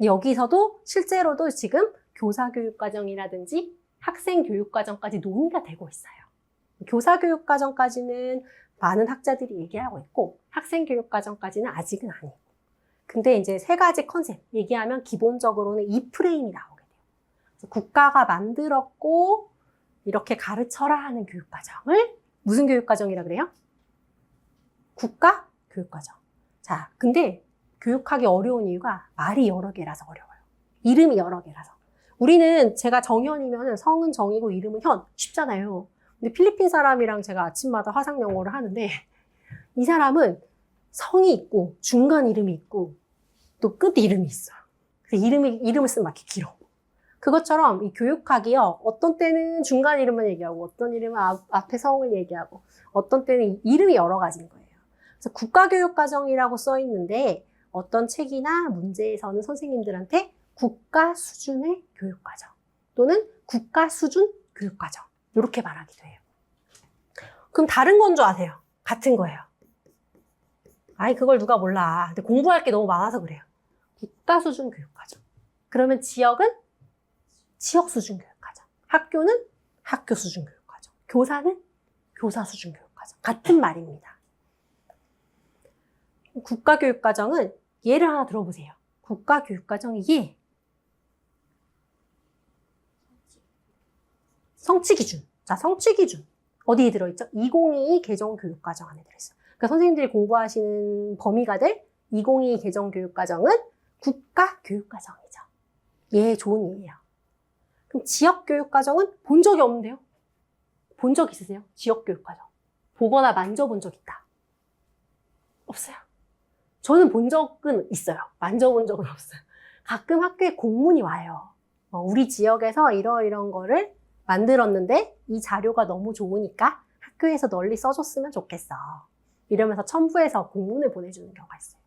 여기서도 실제로도 지금 교사교육과정이라든지 학생교육과정까지 논의가 되고 있어요. 교사교육과정까지는 많은 학자들이 얘기하고 있고 학생교육과정까지는 아직은 아니고. 근데 이제 세 가지 컨셉 얘기하면 기본적으로는 이 프레임이 나오게 돼요. 그래서 국가가 만들었고 이렇게 가르쳐라 하는 교육과정을 무슨 교육과정이라 그래요? 국가 교육과정. 자, 근데 교육하기 어려운 이유가 말이 여러 개라서 어려워요. 이름이 여러 개라서. 우리는 제가 정현이면 성은 정이고 이름은 현. 쉽잖아요. 근데 필리핀 사람이랑 제가 아침마다 화상 영어를 하는데 이 사람은 성이 있고 중간 이름이 있고 또 끝 이름이 있어요. 그래서 이름을 쓰면 막 이렇게 길어. 그것처럼 이 교육학이요. 어떤 때는 중간 이름만 얘기하고 어떤 이름은 앞에 성을 얘기하고 어떤 때는 이름이 여러 가지인 거예요. 그래서 국가교육과정이라고 써 있는데 어떤 책이나 문제에서는 선생님들한테 국가 수준의 교육과정 또는 국가 수준 교육과정 이렇게 말하기도 해요. 그럼 다른 건 줄 아세요? 같은 거예요. 아이 그걸 누가 몰라. 근데 공부할 게 너무 많아서 그래요. 국가 수준 교육과정. 그러면 지역은 지역 수준 교육과정. 학교는 학교 수준 교육과정. 교사는 교사 수준 교육과정. 같은 말입니다. 국가교육과정은 예를 하나 들어보세요. 국가교육과정의 예. 성취기준. 자, 성취기준. 어디에 들어있죠? 2022 개정교육과정 안에 들어있어요. 그러니까 선생님들이 공부하시는 범위가 될 2022 개정교육과정은 국가교육과정이죠. 예, 좋은 예예요. 그럼 지역교육과정은 본 적이 없는데요? 본 적 있으세요? 지역교육과정. 보거나 만져본 적 있다. 없어요. 저는 본 적은 있어요. 만져본 적은 없어요. 가끔 학교에 공문이 와요. 우리 지역에서 이런 거를 만들었는데 이 자료가 너무 좋으니까 학교에서 널리 써줬으면 좋겠어. 이러면서 첨부해서 공문을 보내주는 경우가 있어요.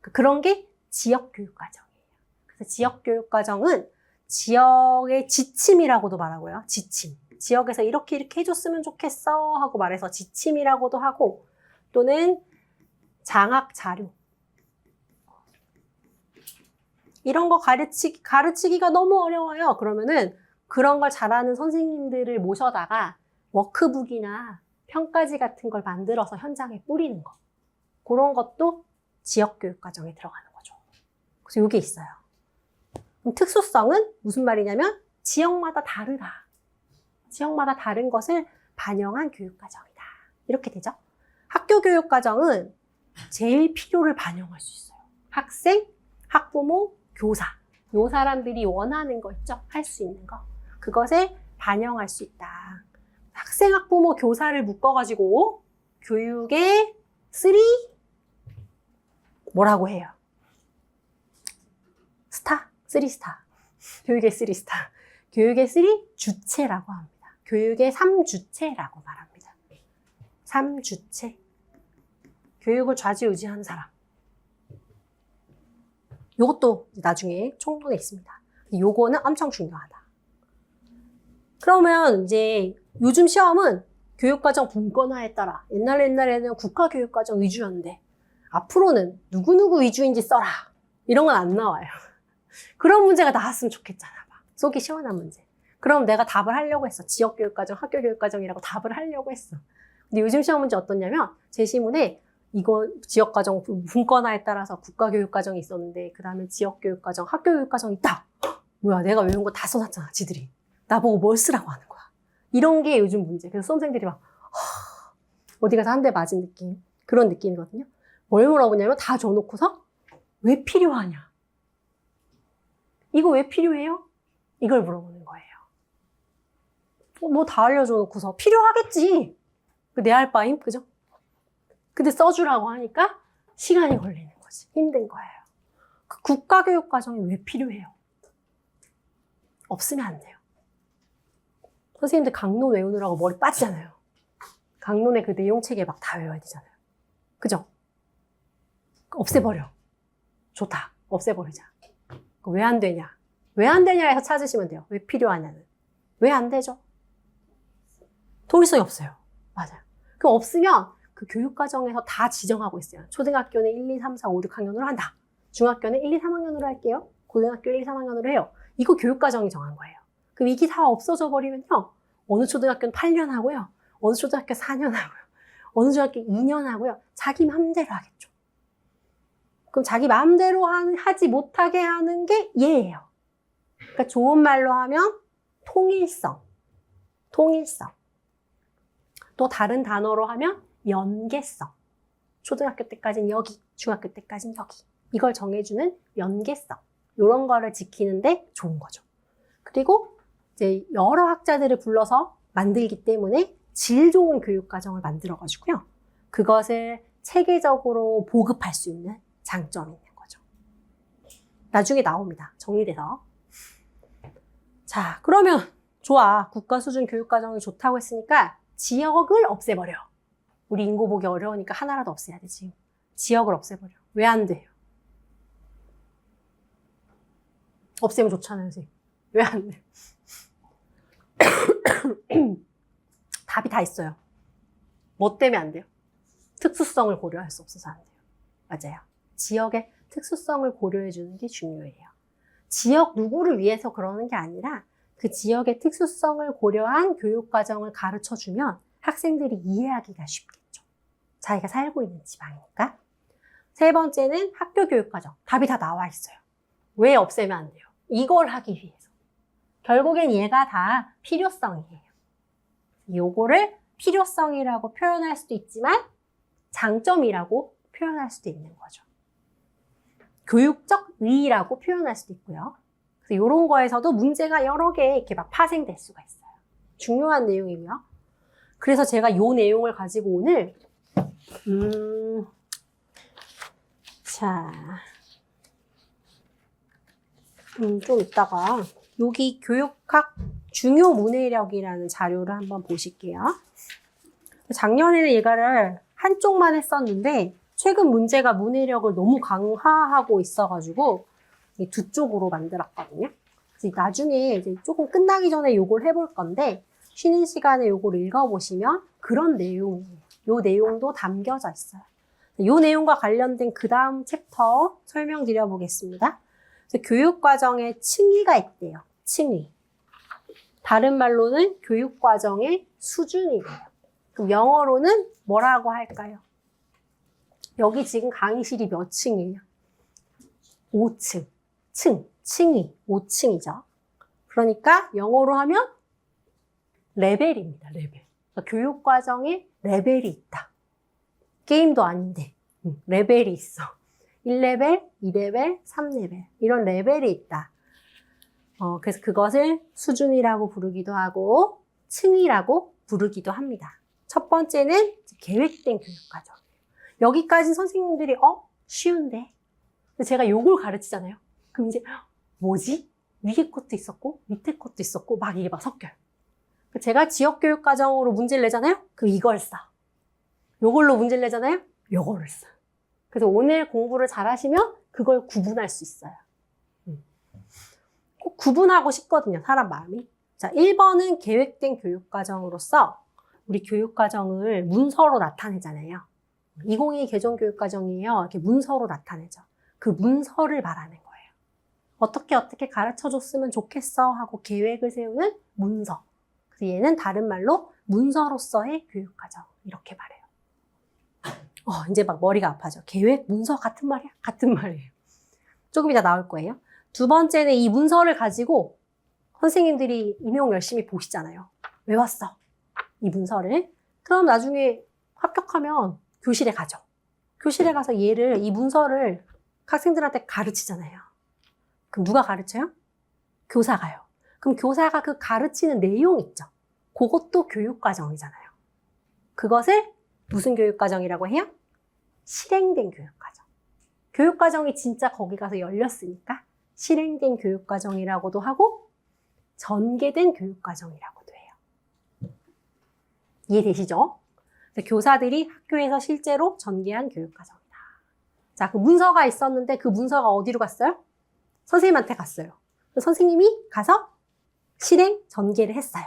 그런 게 지역교육과정이에요. 그래서 지역교육과정은 지역의 지침이라고도 말하고요. 지침. 지역에서 이렇게 해줬으면 좋겠어 하고 말해서 지침이라고도 하고 또는 장학 자료. 이런 거 가르치기가 너무 어려워요. 그러면은 그런 걸 잘하는 선생님들을 모셔다가 워크북이나 평가지 같은 걸 만들어서 현장에 뿌리는 거. 그런 것도 지역교육과정에 들어가는 거죠. 그래서 이게 있어요. 그럼 특수성은 무슨 말이냐면 지역마다 다르다. 지역마다 다른 것을 반영한 교육과정이다. 이렇게 되죠. 학교교육과정은 제일 필요를 반영할 수 있어요. 학생, 학부모, 교사. 요 사람들이 원하는 거 있죠? 할 수 있는 거. 그것을 반영할 수 있다. 학생, 학부모, 교사를 묶어가지고 교육의 3 뭐라고 해요? 스타? 3스타. 교육의 3스타. 교육의 3 주체라고 합니다. 교육의 3주체라고 말합니다. 3주체. 교육을 좌지우지하는 사람. 이것도 나중에 총론에 있습니다. 요거는 엄청 중요하다. 그러면 이제 요즘 시험은 교육과정 분권화에 따라 옛날에는 국가교육과정 위주였는데 앞으로는 누구누구 위주인지 써라. 이런 건 안 나와요. 그런 문제가 나왔으면 좋겠잖아. 막. 속이 시원한 문제. 그럼 내가 답을 하려고 했어. 지역교육과정, 학교교육과정이라고 답을 하려고 했어. 근데 요즘 시험 문제 어떻냐면 제 시문에 이거 지역과정 분권화에 따라서 국가교육과정이 있었는데 그 다음에 지역교육과정, 학교교육과정이 있다. 뭐야 내가 외운 거 다 써놨잖아 지들이. 나보고 뭘 쓰라고 하는 거야. 이런 게 요즘 문제. 그래서 수험생들이 막 어디 가서 한 대 맞은 느낌. 그런 느낌이거든요. 뭘 물어보냐면 다 줘놓고서 왜 필요하냐. 이거 왜 필요해요? 이걸 물어보는 거예요. 뭐 다 알려줘 놓고서 필요하겠지. 내 할 바임, 그죠? 근데 써주라고 하니까 시간이 걸리는 거지. 힘든 거예요. 그 국가교육과정이 왜 필요해요? 없으면 안 돼요. 선생님들 강론 외우느라고 머리 빠지잖아요. 강론의 그 내용체계 막 다 외워야 되잖아요. 그죠? 없애버려. 좋다. 없애버리자. 왜 안 되냐? 왜 안 되냐 해서 찾으시면 돼요. 왜 필요하냐는. 왜 안 되죠? 통일성이 없어요. 맞아요. 그럼 없으면 그 교육과정에서 다 지정하고 있어요. 초등학교는 1, 2, 3, 4, 5, 6학년으로 한다. 중학교는 1, 2, 3학년으로 할게요. 고등학교 1, 2, 3학년으로 해요. 이거 교육과정이 정한 거예요. 그럼 이게 다 없어져 버리면요. 어느 초등학교는 8년 하고요. 어느 초등학교 4년 하고요. 어느 초등학교 2년 하고요. 자기 마음대로 하겠죠. 그럼 자기 마음대로 하지 못하게 하는 게 얘예요. 그러니까 좋은 말로 하면 통일성. 통일성. 또 다른 단어로 하면 연계성. 초등학교 때까지는 여기, 중학교 때까지는 여기. 이걸 정해주는 연계성. 이런 거를 지키는데 좋은 거죠. 그리고 이제 여러 학자들을 불러서 만들기 때문에 질 좋은 교육과정을 만들어가지고요. 그것을 체계적으로 보급할 수 있는 장점이 있는 거죠. 나중에 나옵니다. 정리돼서. 자, 그러면 좋아. 국가 수준 교육과정이 좋다고 했으니까 지역을 없애버려. 우리 인고 보기 어려우니까 하나라도 없애야 되지. 지역을 없애버려. 왜 안 돼요? 없애면 좋잖아요, 선생님. 왜 안 돼? 답이 다 있어요. 뭐 때문에 안 돼요? 특수성을 고려할 수 없어서 안 돼요. 맞아요. 지역의 특수성을 고려해 주는 게 중요해요. 지역 누구를 위해서 그러는 게 아니라 그 지역의 특수성을 고려한 교육과정을 가르쳐주면 학생들이 이해하기가 쉽겠죠. 자기가 살고 있는 지방이니까. 세 번째는 학교 교육과정. 답이 다 나와 있어요. 왜 없애면 안 돼요? 이걸 하기 위해서. 결국엔 얘가 다 필요성이에요. 요거를 필요성이라고 표현할 수도 있지만 장점이라고 표현할 수도 있는 거죠. 교육적 의의라고 표현할 수도 있고요. 그래서 이런 거에서도 문제가 여러 개 이렇게 막 파생될 수가 있어요. 중요한 내용이고요. 그래서 제가 요 내용을 가지고 오늘 좀 이따가 여기 교육학 중요 문해력이라는 자료를 한번 보실게요. 작년에는 얘가를 한쪽만 했었는데 최근 문제가 문해력을 너무 강화하고 있어가지고 두 쪽으로 만들었거든요. 그래서 나중에 이제 조금 끝나기 전에 요걸 해볼 건데 쉬는 시간에 요걸 읽어보시면 그런 내용이에요. 요 내용도 담겨져 있어요. 요 내용과 관련된 그 다음 챕터 설명드려 보겠습니다. 교육과정에 층위가 있대요. 층위. 다른 말로는 교육과정의 수준이래요. 그럼 영어로는 뭐라고 할까요? 여기 지금 강의실이 몇 층이에요? 5층. 층위. 5층이죠. 그러니까 영어로 하면 레벨입니다. 레벨. 그러니까 교육과정에 레벨이 있다. 게임도 아닌데 레벨이 있어. 1레벨, 2레벨, 3레벨 이런 레벨이 있다. 그래서 그것을 수준이라고 부르기도 하고 층이라고 부르기도 합니다. 첫 번째는 계획된 교육과정. 여기까지 선생님들이 쉬운데 제가 요걸 가르치잖아요. 그럼 이제 뭐지? 위에 것도 있었고 밑에 것도 있었고 막 이게 막 섞여요. 제가 지역교육과정으로 문제를 내잖아요. 그럼 이걸 써. 요걸로 문제를 내잖아요. 요거를 써. 그래서 오늘 공부를 잘 하시면 그걸 구분할 수 있어요. 꼭 구분하고 싶거든요. 사람 마음이. 자, 1번은 계획된 교육과정으로서 우리 교육과정을 문서로 나타내잖아요. 2022 개정교육과정이에요. 이렇게 문서로 나타내죠. 그 문서를 말하는 거예요. 어떻게 가르쳐줬으면 좋겠어 하고 계획을 세우는 문서. 그래서 얘는 다른 말로 문서로서의 교육과정 이렇게 말해요. 이제 막 머리가 아파져. 계획, 문서 같은 말이야? 같은 말이에요. 조금 이따 나올 거예요. 두 번째는 이 문서를 가지고 선생님들이 임용 열심히 보시잖아요. 외웠어. 이 문서를. 그럼 나중에 합격하면 교실에 가죠. 교실에 가서 이 문서를 학생들한테 가르치잖아요. 그럼 누가 가르쳐요? 교사가요. 그럼 교사가 그 가르치는 내용 있죠. 그것도 교육과정이잖아요. 그것을 무슨 교육과정이라고 해요? 실행된 교육과정. 교육과정이 진짜 거기 가서 열렸으니까 실행된 교육과정이라고도 하고 전개된 교육과정이라고도 해요. 이해되시죠? 교사들이 학교에서 실제로 전개한 교육과정이다. 자, 그 문서가 있었는데 그 문서가 어디로 갔어요? 선생님한테 갔어요. 선생님이 가서 실행, 전개를 했어요.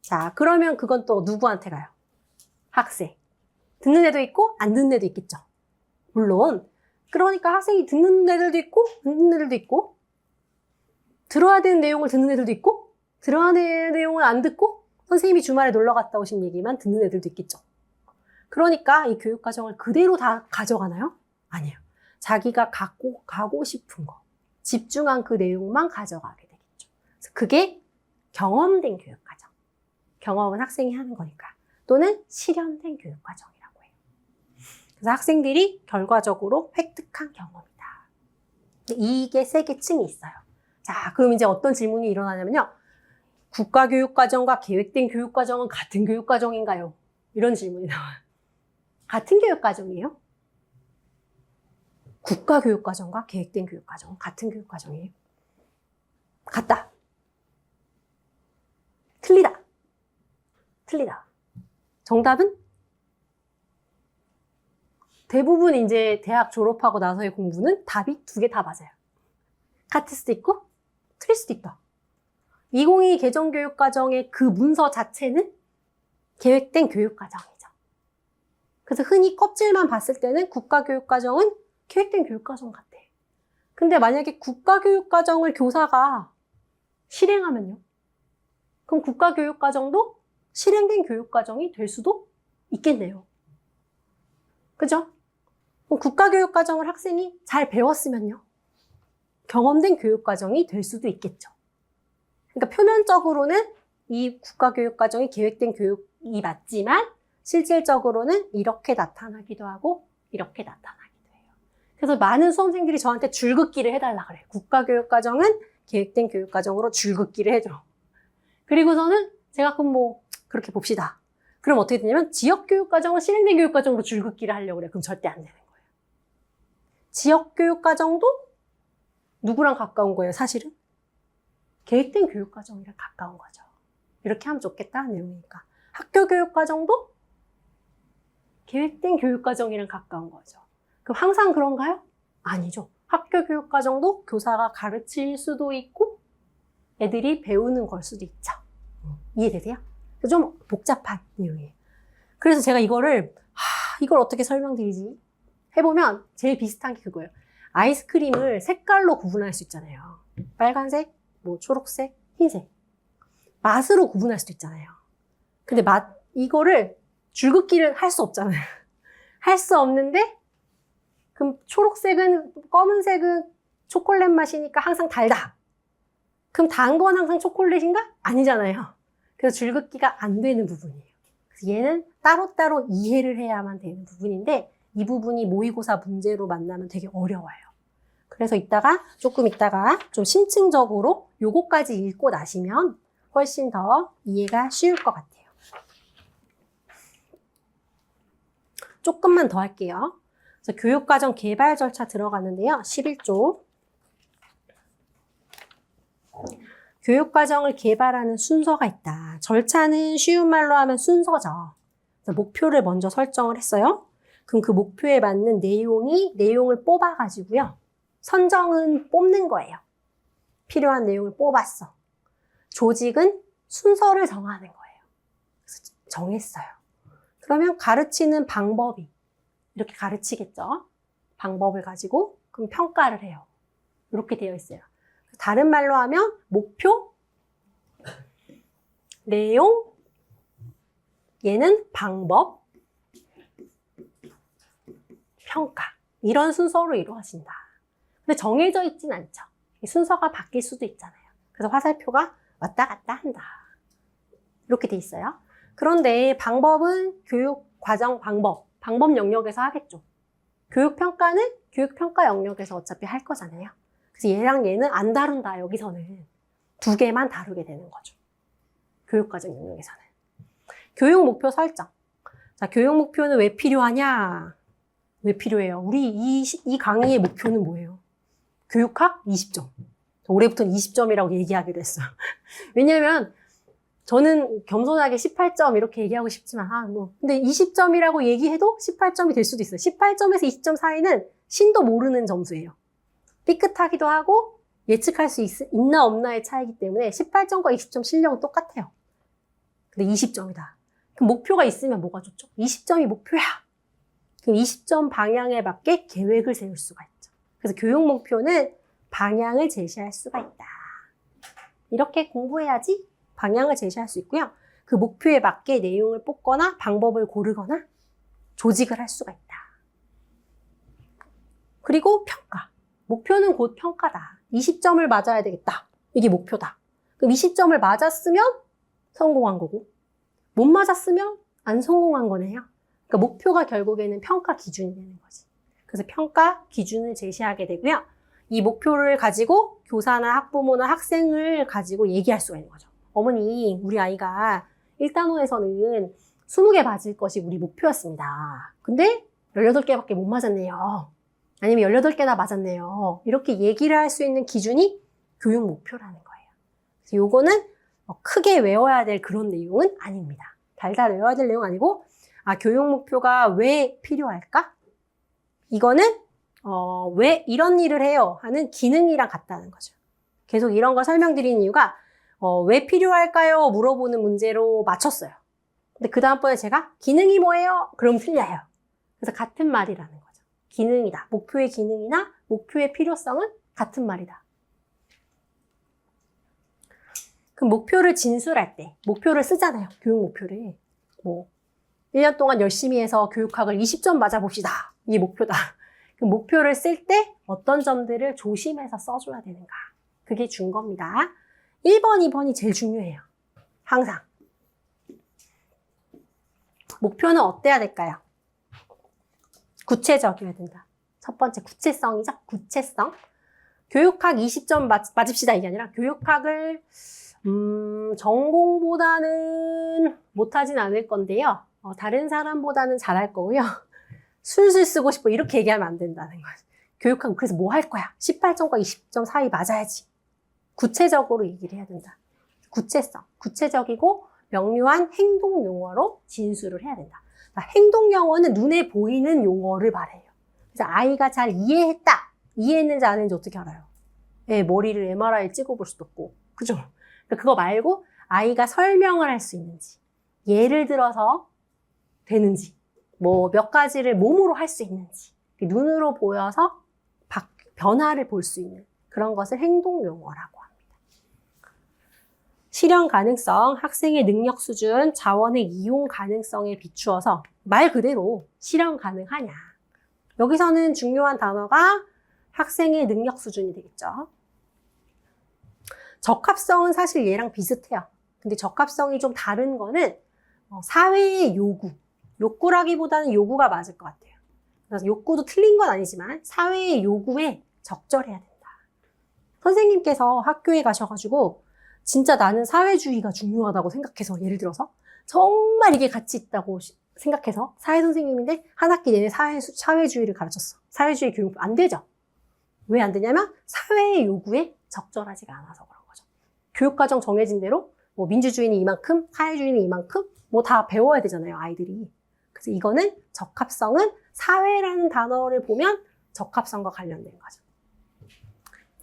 자, 그러면 그건 또 누구한테 가요? 학생. 듣는 애도 있고 안 듣는 애도 있겠죠. 물론 그러니까 학생이 듣는 애들도 있고 안 듣는 애들도 있고 들어야 되는 내용을 듣는 애들도 있고 들어야 되는 내용을 안 듣고 선생님이 주말에 놀러 갔다 오신 얘기만 듣는 애들도 있겠죠. 그러니까 이 교육과정을 그대로 다 가져가나요? 아니에요. 자기가 갖고 가고 싶은 거, 집중한 그 내용만 가져가게 되겠죠. 그래서 그게 경험된 교육과정. 경험은 학생이 하는 거니까. 또는 실현된 교육과정이라고 해요. 그래서 학생들이 결과적으로 획득한 경험이다. 이게 세 개 층이 있어요. 자, 그럼 이제 어떤 질문이 일어나냐면요. 국가교육과정과 계획된 교육과정은 같은 교육과정인가요? 이런 질문이 나와요. 같은 교육과정이에요? 국가교육과정과 계획된 교육과정은 같은 교육과정이에요? 같다. 틀리다. 틀리다. 정답은? 대부분 이제 대학 졸업하고 나서의 공부는 답이 두 개 다 맞아요. 같을 수도 있고, 틀릴 수도 있다. 2022 개정교육과정의 그 문서 자체는 계획된 교육과정이죠. 그래서 흔히 껍질만 봤을 때는 국가교육과정은 계획된 교육과정 같아. 근데 만약에 국가교육과정을 교사가 실행하면요? 그럼 국가교육과정도 실행된 교육과정이 될 수도 있겠네요. 그죠? 그럼 국가교육과정을 학생이 잘 배웠으면요? 경험된 교육과정이 될 수도 있겠죠. 그러니까 표면적으로는 이 국가교육과정이 계획된 교육이 맞지만 실질적으로는 이렇게 나타나기도 하고 이렇게 나타나기도 해요. 그래서 많은 수험생들이 저한테 줄긋기를 해달라 그래요. 국가교육과정은 계획된 교육과정으로 줄긋기를 해줘. 그리고서는 제가 그럼 뭐 그렇게 봅시다. 그럼 어떻게 되냐면 지역교육과정은 실행된 교육과정으로 줄긋기를 하려고 그래요. 그럼 절대 안 되는 거예요. 지역교육과정도 누구랑 가까운 거예요, 사실은? 계획된 교육과정이랑 가까운 거죠. 이렇게 하면 좋겠다는 내용이니까. 학교교육과정도 계획된 교육과정이랑 가까운 거죠. 그럼 항상 그런가요? 아니죠. 학교교육과정도 교사가 가르칠 수도 있고 애들이 배우는 걸 수도 있죠. 이해되세요? 좀 복잡한 내용이에요. 그래서 제가 이걸 어떻게 설명드리지? 해보면 제일 비슷한 게 그거예요. 아이스크림을 색깔로 구분할 수 있잖아요. 빨간색, 뭐 초록색, 흰색. 맛으로 구분할 수도 있잖아요. 근데 이거를 줄긋기를 할 수 없잖아요. 할 수 없는데, 그럼 초록색은, 검은색은 초콜릿 맛이니까 항상 달다. 그럼 단 건 항상 초콜릿인가? 아니잖아요. 그래서 줄긋기가 안 되는 부분이에요. 그래서 얘는 따로따로 이해를 해야만 되는 부분인데, 이 부분이 모의고사 문제로 만나면 되게 어려워요. 그래서 조금 있다가 좀 심층적으로 요거까지 읽고 나시면 훨씬 더 이해가 쉬울 것 같아요. 조금만 더 할게요. 그래서 교육과정 개발 절차 들어가는데요. 11조. 교육과정을 개발하는 순서가 있다. 절차는 쉬운 말로 하면 순서죠. 그래서 목표를 먼저 설정을 했어요. 그럼 그 목표에 맞는 내용을 뽑아가지고요. 선정은 뽑는 거예요. 필요한 내용을 뽑았어. 조직은 순서를 정하는 거예요. 그래서 정했어요. 그러면 가르치는 방법이 이렇게 가르치겠죠. 방법을 가지고 그럼 평가를 해요. 이렇게 되어 있어요. 다른 말로 하면 목표, 내용, 얘는 방법, 평가. 이런 순서로 이루어진다. 근데 정해져 있진 않죠. 순서가 바뀔 수도 있잖아요. 그래서 화살표가 왔다 갔다 한다. 이렇게 돼 있어요. 그런데 방법은 교육과정 방법 영역에서 하겠죠. 교육평가는 교육평가 영역에서 어차피 할 거잖아요. 그래서 얘랑 얘는 안 다룬다, 여기서는. 두 개만 다루게 되는 거죠. 교육과정 영역에서는. 교육 목표 설정. 자, 교육 목표는 왜 필요하냐? 왜 필요해요? 우리 이 강의의 목표는 뭐예요? 교육학 20점. 올해부터는 20점이라고 얘기하기로 했어요. 왜냐면 저는 겸손하게 18점 이렇게 얘기하고 싶지만 근데 20점이라고 얘기해도 18점이 될 수도 있어요. 18점에서 20점 사이는 신도 모르는 점수예요. 삐끗하기도 하고 예측할 수 있나 없나의 차이기 때문에 18점과 20점 실력은 똑같아요. 근데 20점이다. 그 목표가 있으면 뭐가 좋죠? 20점이 목표야. 그 20점 방향에 맞게 계획을 세울 수가 있죠. 그래서 교육 목표는 방향을 제시할 수가 있다. 이렇게 공부해야지 방향을 제시할 수 있고요. 그 목표에 맞게 내용을 뽑거나 방법을 고르거나 조직을 할 수가 있다. 그리고 평가. 목표는 곧 평가다. 20점을 맞아야 되겠다. 이게 목표다. 그럼 20점을 맞았으면 성공한 거고 못 맞았으면 안 성공한 거네요. 그러니까 목표가 결국에는 평가 기준이 되는 거지. 그래서 평가 기준을 제시하게 되고요. 이 목표를 가지고 교사나 학부모나 학생을 가지고 얘기할 수가 있는 거죠. 어머니, 우리 아이가 1단원에서는 20개 맞을 것이 우리 목표였습니다. 근데 18개밖에 못 맞았네요. 아니면 18개나 맞았네요. 이렇게 얘기를 할 수 있는 기준이 교육 목표라는 거예요. 그래서 요거는 크게 외워야 될 그런 내용은 아닙니다. 달달 외워야 될 내용은 아니고 교육 목표가 왜 필요할까? 이거는 왜 이런 일을 해요? 하는 기능이랑 같다는 거죠. 계속 이런 걸 설명드리는 이유가 왜 필요할까요? 물어보는 문제로 맞췄어요. 근데 그 다음번에 제가 기능이 뭐예요? 그럼 틀려요. 그래서 같은 말이라는 거죠. 기능이다. 목표의 기능이나 목표의 필요성은 같은 말이다. 그 목표를 진술할 때 목표를 쓰잖아요. 교육 목표를. 1년 동안 열심히 해서 교육학을 20점 맞아봅시다. 이게 목표다. 그 목표를 쓸 때 어떤 점들을 조심해서 써줘야 되는가. 그게 중요합니다. 1번, 2번이 제일 중요해요. 항상. 목표는 어때야 될까요? 구체적이어야 된다. 첫 번째, 구체성이죠. 구체성. 교육학 20점 맞읍시다. 이게 아니라 교육학을 전공보다는 못하진 않을 건데요. 다른 사람보다는 잘할 거고요. 술술 쓰고 싶어. 이렇게 얘기하면 안 된다는 거죠. 교육학 그래서 뭐 할 거야? 18점과 20점 사이 맞아야지. 구체적으로 얘기를 해야 된다. 구체성. 구체적이고 명료한 행동 용어로 진술을 해야 된다. 행동 용어는 눈에 보이는 용어를 말해요. 그래서 아이가 잘 이해했다. 이해했는지 안 했는지 어떻게 알아요? 머리를 MRI 찍어볼 수도 없고. 그죠? 그거 말고 아이가 설명을 할 수 있는지, 예를 들어서 되는지, 몇 가지를 몸으로 할 수 있는지, 눈으로 보여서 변화를 볼 수 있는 그런 것을 행동 용어라고 합니다. 실현 가능성, 학생의 능력 수준, 자원의 이용 가능성에 비추어서 말 그대로 실현 가능하냐. 여기서는 중요한 단어가 학생의 능력 수준이 되겠죠. 적합성은 사실 얘랑 비슷해요. 근데 적합성이 좀 다른 거는 사회의 요구. 욕구라기보다는 요구가 맞을 것 같아요. 그래서 욕구도 틀린 건 아니지만 사회의 요구에 적절해야 된다. 선생님께서 학교에 가셔가지고 진짜 나는 사회주의가 중요하다고 생각해서 예를 들어서 정말 이게 가치 있다고 생각해서 사회선생님인데 한 학기 내내 사회주의를 가르쳤어. 사회주의 교육 안 되죠. 왜 안 되냐면 사회의 요구에 적절하지가 않아서 그런 거죠. 교육과정 정해진 대로 민주주의는 이만큼, 사회주의는 이만큼 다 배워야 되잖아요, 아이들이. 그래서 이거는 적합성은 사회라는 단어를 보면 적합성과 관련된 거죠.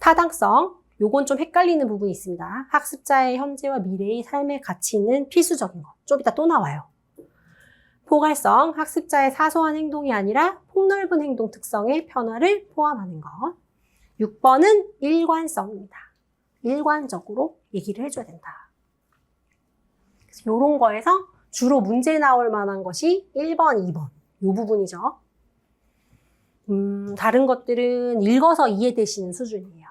타당성, 요건 좀 헷갈리는 부분이 있습니다. 학습자의 현재와 미래의 삶의 가치 있는 필수적인 것. 좀 이따 또 나와요. 포괄성, 학습자의 사소한 행동이 아니라 폭넓은 행동 특성의 변화를 포함하는 것. 6번은 일관성입니다. 일관적으로 얘기를 해줘야 된다. 이런 거에서 주로 문제 나올 만한 것이 1번, 2번. 이 부분이죠. 다른 것들은 읽어서 이해되시는 수준이에요.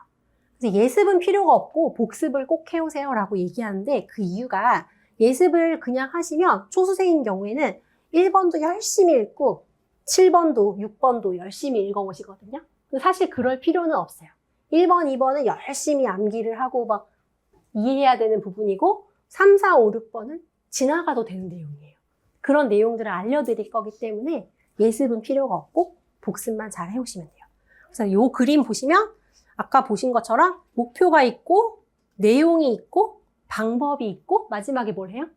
그래서 예습은 필요가 없고 복습을 꼭 해오세요라고 얘기하는데 그 이유가 예습을 그냥 하시면 초수생인 경우에는 1번도 열심히 읽고 7번도 6번도 열심히 읽어보시거든요. 사실 그럴 필요는 없어요. 1번, 2번은 열심히 암기를 하고 이해해야 되는 부분이고 3, 4, 5, 6번은 지나가도 되는 내용이에요. 그런 내용들을 알려드릴 거기 때문에 예습은 필요가 없고 복습만 잘 해오시면 돼요. 그래서 이 그림 보시면 아까 보신 것처럼 목표가 있고 내용이 있고 방법이 있고 마지막에 뭘 해요?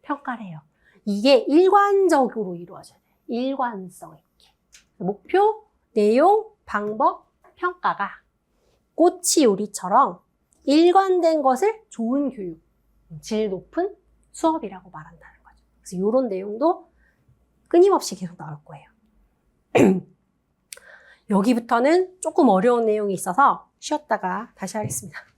평가를 해요. 이게 일관적으로 이루어져야 돼요. 일관성 있게. 목표, 내용, 방법, 평가가 꽃이 요리처럼 일관된 것을 좋은 교육, 질 높은 수업이라고 말한다는 거죠. 그래서 이런 내용도 끊임없이 계속 나올 거예요. 여기부터는 조금 어려운 내용이 있어서 쉬었다가 다시 하겠습니다.